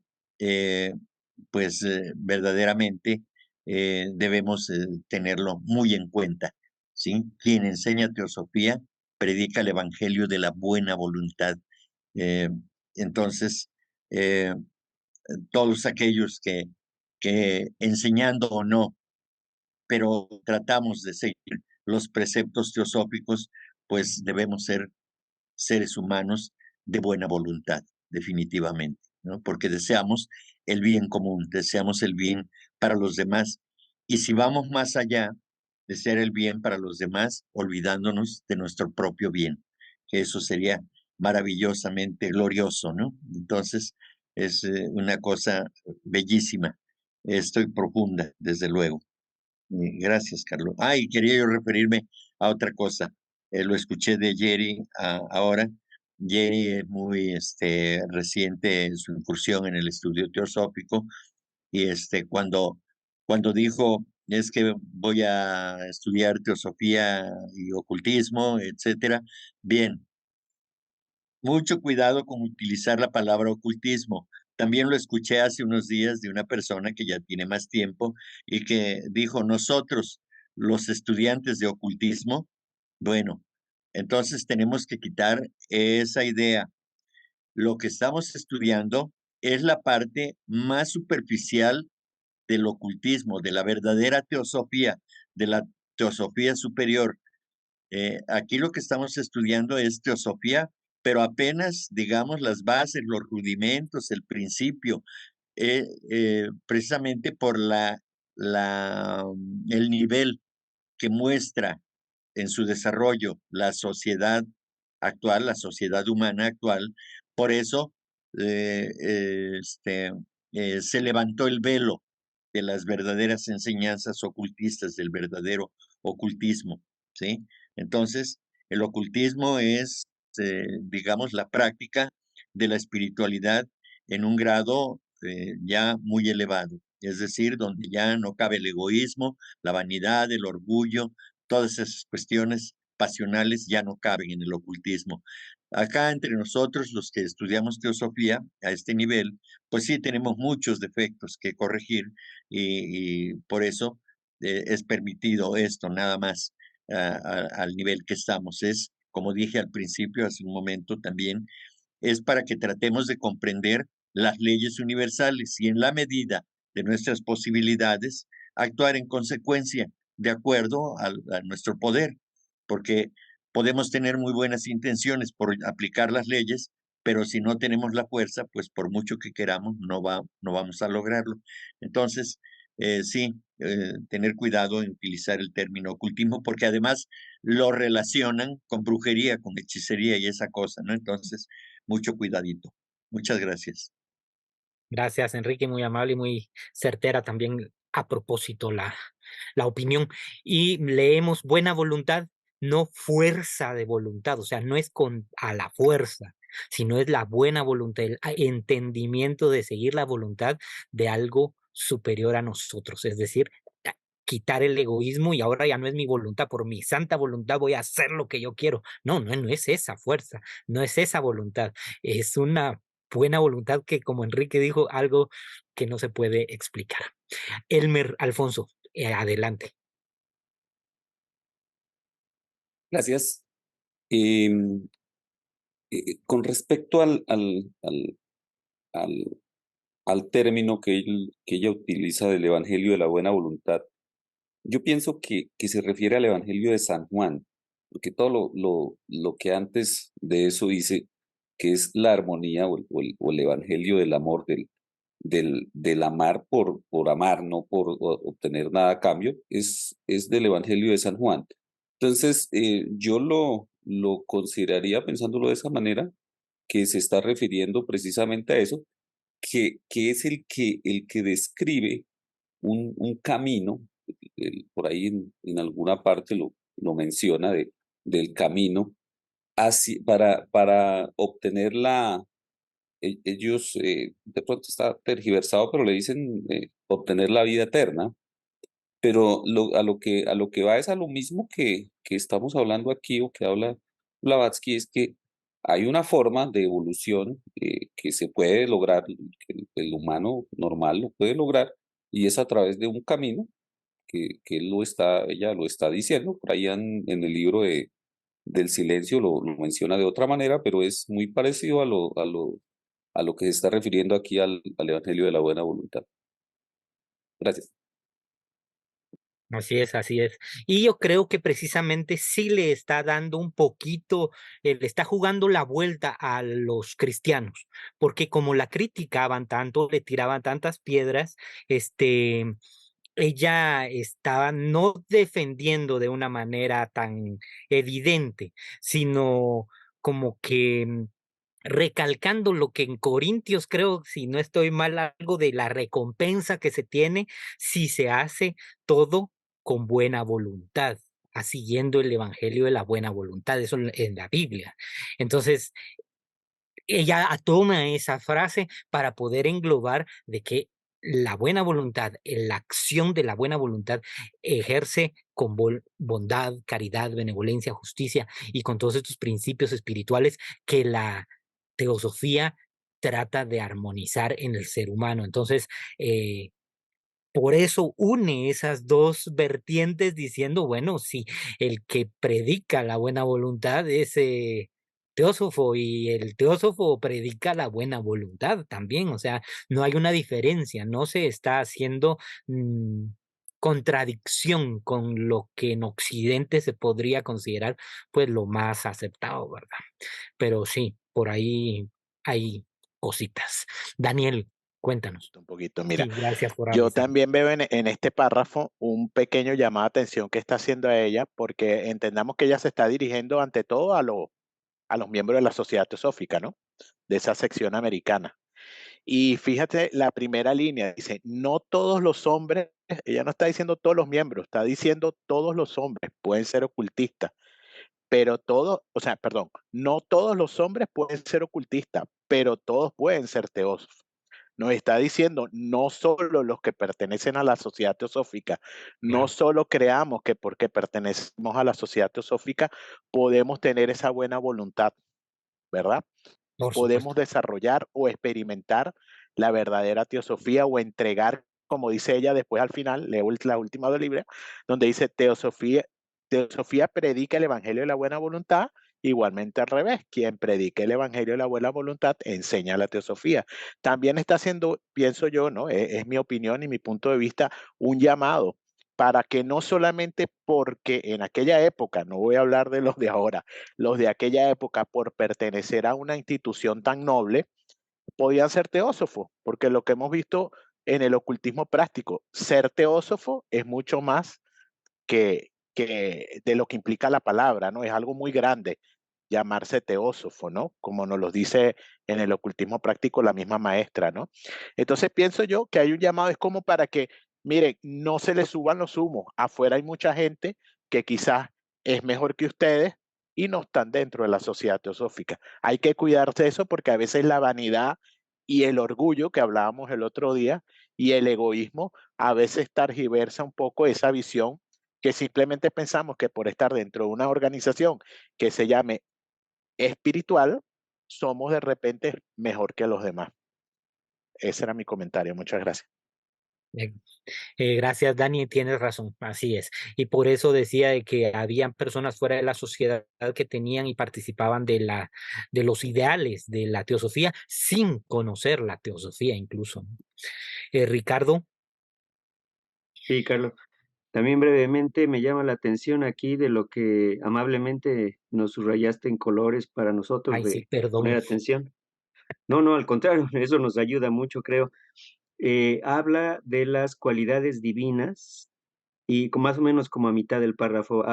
verdaderamente debemos tenerlo muy en cuenta, ¿sí? Quien enseña teosofía predica el evangelio de la buena voluntad. Eh, entonces, eh, todos aquellos que enseñando o no, pero tratamos de seguir los preceptos teosóficos, pues debemos ser seres humanos de buena voluntad, definitivamente, ¿no? Porque deseamos el bien común, deseamos el bien para los demás. Y si vamos más allá, desear el bien para los demás, olvidándonos de nuestro propio bien, que eso sería maravillosamente glorioso, ¿no? Entonces, es una cosa bellísima, estoy profunda, desde luego. Gracias, Carlos. Y quería yo referirme a otra cosa. Lo escuché de Jerry ahora. Jerry es muy reciente en su incursión en el estudio teosófico y cuando dijo es que voy a estudiar teosofía y ocultismo, etcétera. Bien, mucho cuidado con utilizar la palabra ocultismo. También lo escuché hace unos días de una persona que ya tiene más tiempo y que dijo, nosotros, los estudiantes de ocultismo, bueno, entonces tenemos que quitar esa idea. Lo que estamos estudiando es la parte más superficial del ocultismo, de la verdadera teosofía, de la teosofía superior. Aquí lo que estamos estudiando es teosofía, pero apenas, digamos, las bases, los rudimentos, el principio, precisamente por el nivel que muestra en su desarrollo la sociedad actual, la sociedad humana actual. Por eso se levantó el velo de las verdaderas enseñanzas ocultistas, del verdadero ocultismo, ¿sí? Entonces, el ocultismo es, digamos, la práctica de la espiritualidad en un grado ya muy elevado, es decir, donde ya no cabe el egoísmo, la vanidad, el orgullo, todas esas cuestiones pasionales ya no caben en el ocultismo. Acá entre nosotros, los que estudiamos teosofía a este nivel, pues sí tenemos muchos defectos que corregir y por eso es permitido esto nada más al nivel que estamos. Es, como dije al principio, hace un momento también, es para que tratemos de comprender las leyes universales y en la medida de nuestras posibilidades actuar en consecuencia de acuerdo a nuestro poder, porque podemos tener muy buenas intenciones por aplicar las leyes, pero si no tenemos la fuerza, pues por mucho que queramos, no vamos a lograrlo. Entonces, sí, tener cuidado en utilizar el término ocultismo, porque además lo relacionan con brujería, con hechicería y esa cosa, ¿no? Entonces, mucho cuidadito. Muchas gracias. Gracias, Enrique, muy amable y muy certera también a propósito la opinión. Y leemos buena voluntad, no fuerza de voluntad, o sea, no es a la fuerza, sino es la buena voluntad, el entendimiento de seguir la voluntad de algo superior a nosotros, es decir, quitar el egoísmo y ahora ya no es mi voluntad, por mi santa voluntad voy a hacer lo que yo quiero. No, no es esa fuerza, no es esa voluntad, es una buena voluntad que, como Enrique dijo, algo que no se puede explicar. Elmer Alfonso, adelante. Gracias. Em, con respecto al, al término que ella utiliza del Evangelio de la Buena Voluntad, yo pienso que se refiere al Evangelio de San Juan, porque todo lo que antes de eso dice, que es la armonía o el Evangelio del amor, del amar por amar, no por obtener nada a cambio, es del Evangelio de San Juan. Entonces, yo lo consideraría, pensándolo de esa manera, que se está refiriendo precisamente a eso, que es el que describe un camino, por ahí en alguna parte lo menciona, del camino, para obtener ellos, de pronto está tergiversado, pero le dicen obtener la vida eterna, pero a lo que va es a lo mismo que estamos hablando aquí o que habla Blavatsky, es que hay una forma de evolución que se puede lograr, que el humano normal lo puede lograr, y es a través de un camino que ella lo está diciendo, por ahí en el libro del silencio lo menciona de otra manera, pero es muy parecido a lo que se está refiriendo aquí al Evangelio de la Buena Voluntad. Gracias. Así es, así es. Y yo creo que precisamente sí le está dando un poquito, le está jugando la vuelta a los cristianos, porque como la criticaban tanto, le tiraban tantas piedras, ella estaba no defendiendo de una manera tan evidente, sino como que recalcando lo que en Corintios creo, si no estoy mal, algo de la recompensa que se tiene si se hace todo con buena voluntad, siguiendo el evangelio de la buena voluntad, eso en la Biblia. Entonces, ella toma esa frase para poder englobar de que la buena voluntad, la acción de la buena voluntad ejerce con bondad, caridad, benevolencia, justicia y con todos estos principios espirituales que la teosofía trata de armonizar en el ser humano. Entonces, por eso une esas dos vertientes diciendo, bueno, si el que predica la buena voluntad es teósofo y el teósofo predica la buena voluntad también, o sea, no hay una diferencia, no se está haciendo contradicción con lo que en Occidente se podría considerar pues lo más aceptado, ¿verdad? Pero sí, por ahí hay cositas. Daniel, cuéntanos. Un poquito, mira, Sí, gracias por yo avisar. también veo en este párrafo un pequeño llamado de atención que está haciendo a ella, porque entendamos que ella se está dirigiendo ante todo a los miembros de la Sociedad Teosófica, ¿no? De esa sección americana. Y fíjate, la primera línea dice, no todos los hombres, ella no está diciendo todos los miembros, está diciendo todos los hombres pueden ser ocultistas, pero todos, o sea, perdón, no todos los hombres pueden ser ocultistas, pero todos pueden ser teósofos. Nos está diciendo, no solo los que pertenecen a la sociedad teosófica, no Claro, solo creamos que porque pertenecemos a la sociedad teosófica podemos tener esa buena voluntad, ¿verdad? por Podemos supuesto. desarrollar o experimentar la verdadera teosofía o entregar, como dice ella después al final, leo la última del libro, donde dice teosofía predica el evangelio de la buena voluntad, igualmente al revés, quien predique el evangelio de la buena voluntad enseña la teosofía. También está haciendo, pienso yo, ¿no? Es mi opinión y mi punto de vista, un llamado para que no solamente porque en aquella época, no voy a hablar de los de ahora, los de aquella época por pertenecer a una institución tan noble, podían ser teósofos, porque lo que hemos visto en el ocultismo práctico, ser teósofo es mucho más que de lo que implica la palabra, ¿no? Es algo muy grande. llamarse teósofo, ¿no? Como nos lo dice en el ocultismo práctico la misma maestra, ¿no? Entonces pienso yo que hay un llamado, es como para que, miren, no se les suban los humos. Afuera hay mucha gente que quizás es mejor que ustedes y no están dentro de la sociedad teosófica. Hay que cuidarse de eso porque a veces la vanidad y el orgullo que hablábamos el otro día y el egoísmo a veces targiversa un poco esa visión que simplemente pensamos que por estar dentro de una organización que se llame espiritual, somos de repente mejor que los demás. Ese era mi comentario. Muchas gracias. Eh, Gracias, Dani, tienes razón, así es. Y por eso decía de que habían personas fuera de la sociedad que tenían y participaban de los ideales de la teosofía sin conocer la teosofía incluso, ¿no? Ricardo, Sí, Carlos. También brevemente me llama la atención aquí de lo que amablemente nos subrayaste en colores para nosotros ay, sí, de perdón. poner atención. No, no, al contrario, eso nos ayuda mucho, creo. Habla de las cualidades divinas y más o menos como a mitad del párrafo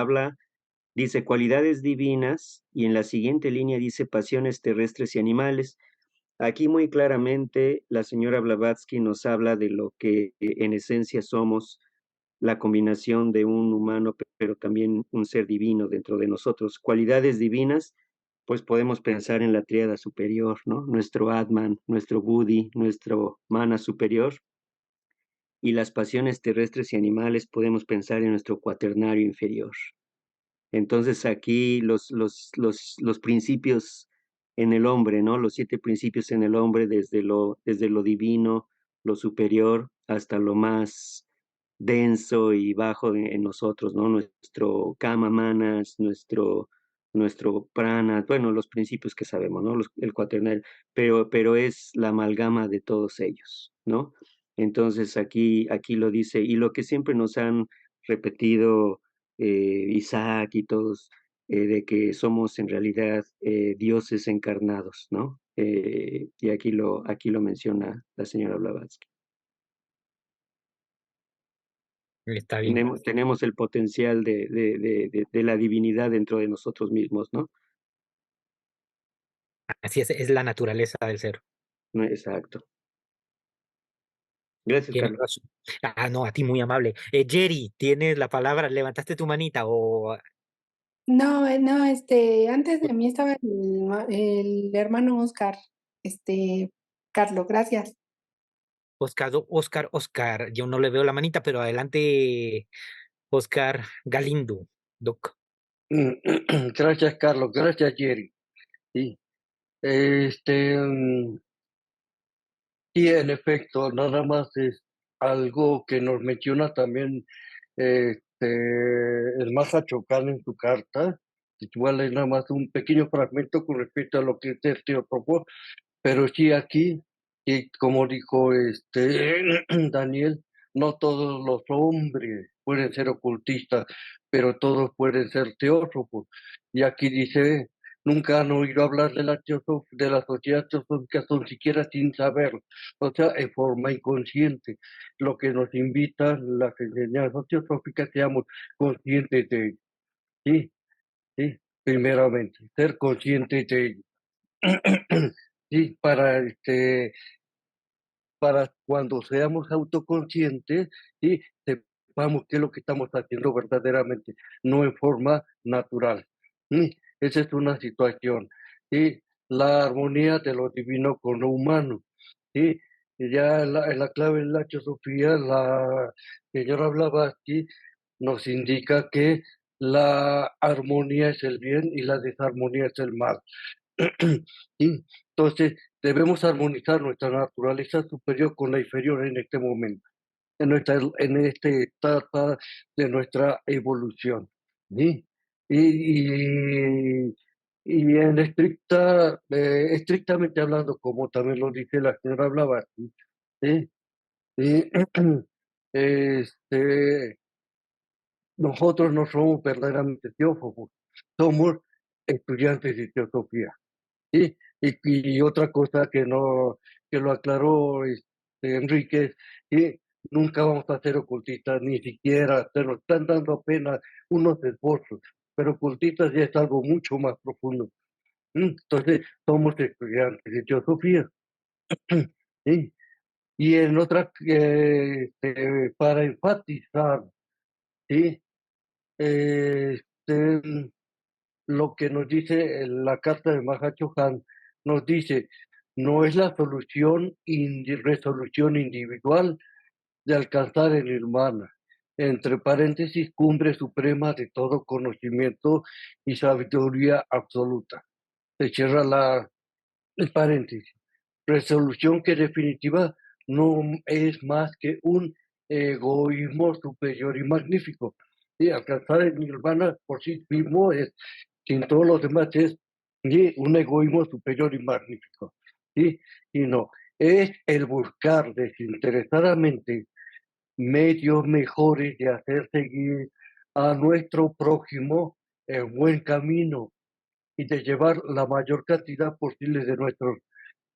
dice cualidades divinas y en la siguiente línea dice pasiones terrestres y animales. Aquí muy claramente la señora Blavatsky nos habla de lo que en esencia somos, la combinación de un humano, pero también un ser divino dentro de nosotros. Cualidades divinas, pues podemos pensar en la tríada superior, ¿no? Nuestro Atman, nuestro Buddhi, nuestro Mana superior. Y las pasiones terrestres y animales podemos pensar en nuestro cuaternario inferior. Entonces aquí los principios en el hombre, ¿no? Los 7 principios en el hombre, desde lo divino, lo superior, hasta lo más denso y bajo en nosotros, ¿no? Nuestro kama manas, nuestro prana, bueno, los principios que sabemos, ¿no? El cuaternario, pero es la amalgama de todos ellos, ¿no? Entonces aquí lo dice, y lo que siempre nos han repetido Isaac y todos, de que somos en realidad dioses encarnados, ¿no? Y aquí lo menciona la señora Blavatsky. Está bien. Tenemos el potencial de la divinidad dentro de nosotros mismos, ¿no? Así es la naturaleza del ser. Exacto. Gracias, Tienes Carlos. razón. Ah, no, a ti muy amable. Jerry, tienes la palabra, levantaste tu manita o No, no, antes de mí estaba el hermano Oscar, Carlos, gracias. Oscar, yo no le veo la manita, pero adelante, Oscar Galindo, Doc. Gracias, Carlos. Gracias, Jerry. Sí, mm, sí, en efecto, nada más es algo que nos menciona también el Mahachohan en su carta. Igual es nada más un pequeño fragmento con respecto a lo que es propone, pero sí aquí, y como dijo Daniel, no todos los hombres pueden ser ocultistas, pero todos pueden ser teósofos. Y aquí dice, nunca han oído hablar de de la sociedad teosófica, son siquiera sin saberlo, o sea, en forma inconsciente. Lo que nos invita las enseñanzas teosóficas, seamos conscientes de ello. Sí, sí, primeramente, ser conscientes de ello. Sí, para cuando seamos autoconscientes y sepamos qué es lo que estamos haciendo verdaderamente, no en forma natural. Esa es una situación. Y la armonía de lo divino con lo humano. ¿Sí? Y ya en la clave de la teosofía, la señora Blavatsky nos indica que la armonía es el bien y la desarmonía es el mal. ¿Sí? Entonces, debemos armonizar nuestra naturaleza superior con la inferior en este momento, en esta etapa de nuestra evolución. ¿Sí? Y, y en estrictamente hablando, como también lo dice la señora Blavatsky, ¿sí? Y, nosotros no somos verdaderamente teósofos, somos estudiantes de teosofía. Sí, y otra cosa que lo aclaró Enrique, que nunca vamos a ser ocultistas, ni siquiera, se nos están dando apenas unos esfuerzos, pero ocultistas ya es algo mucho más profundo, Entonces, somos estudiantes de teosofía. ¿Sí? Y en otra, para enfatizar, ¿sí? Este, lo que nos dice la carta de Mahachohan, nos dice, no es la solución, resolución individual de alcanzar el nirvana, entre paréntesis, cumbre suprema de todo conocimiento y sabiduría absoluta. Se cierra el paréntesis. Resolución que en definitiva no es más que un egoísmo superior y magnífico. Y alcanzar el nirvana por sí mismo es, sin todos los demás, es un egoísmo superior y magnífico. ¿Sí? Y no, es el buscar desinteresadamente medios mejores de hacer seguir a nuestro prójimo en buen camino y de llevar la mayor cantidad posible de nuestros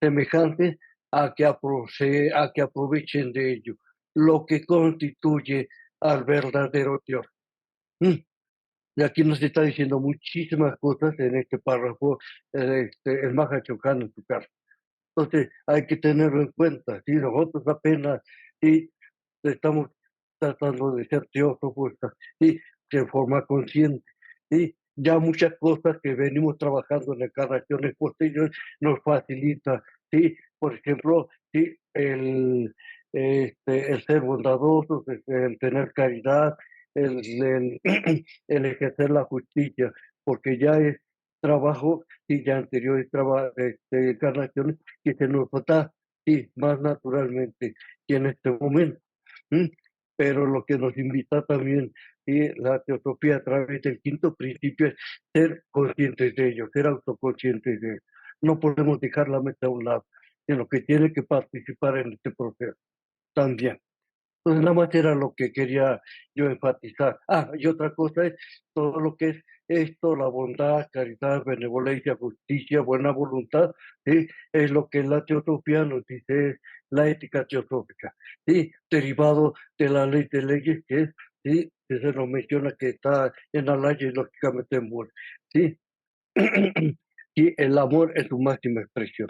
semejantes a que aprovechen de ello, lo que constituye al verdadero Dios. Y aquí nos está diciendo muchísimas cosas en este párrafo, el Mahachohan en su carta. Entonces hay que tenerlo en cuenta. Si nosotros apenas estamos tratando de ser teósofos y de forma consciente. Y ya muchas cosas que venimos trabajando en encarnaciones posteriores nos facilita. ¿Sí? Por ejemplo, ¿sí? El ser bondadosos, el tener caridad, el, el ejercer la justicia, porque ya es trabajo y de anteriores encarnaciones que se nos da más naturalmente que en este momento. Pero lo que nos invita también la teosofía a través del quinto principio es ser conscientes de ello, ser autoconscientes de ello. No podemos dejar la mente a un lado, sino que tiene que participar en este proceso también. Entonces, nada más era lo que quería yo enfatizar. Y otra cosa es todo lo que es esto, la bondad, caridad, benevolencia, justicia, buena voluntad, ¿sí? Es lo que la teosofía nos dice, es la ética teosófica, ¿sí? Derivado de la ley de leyes, que es, ¿sí? Que se nos menciona que está en la ley y lógicamente en muerte, ¿sí? Y el amor es su máxima expresión.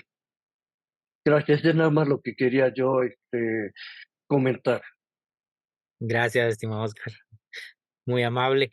Gracias, es nada más lo que quería yo comentar. Gracias, estimado Oscar. Muy amable.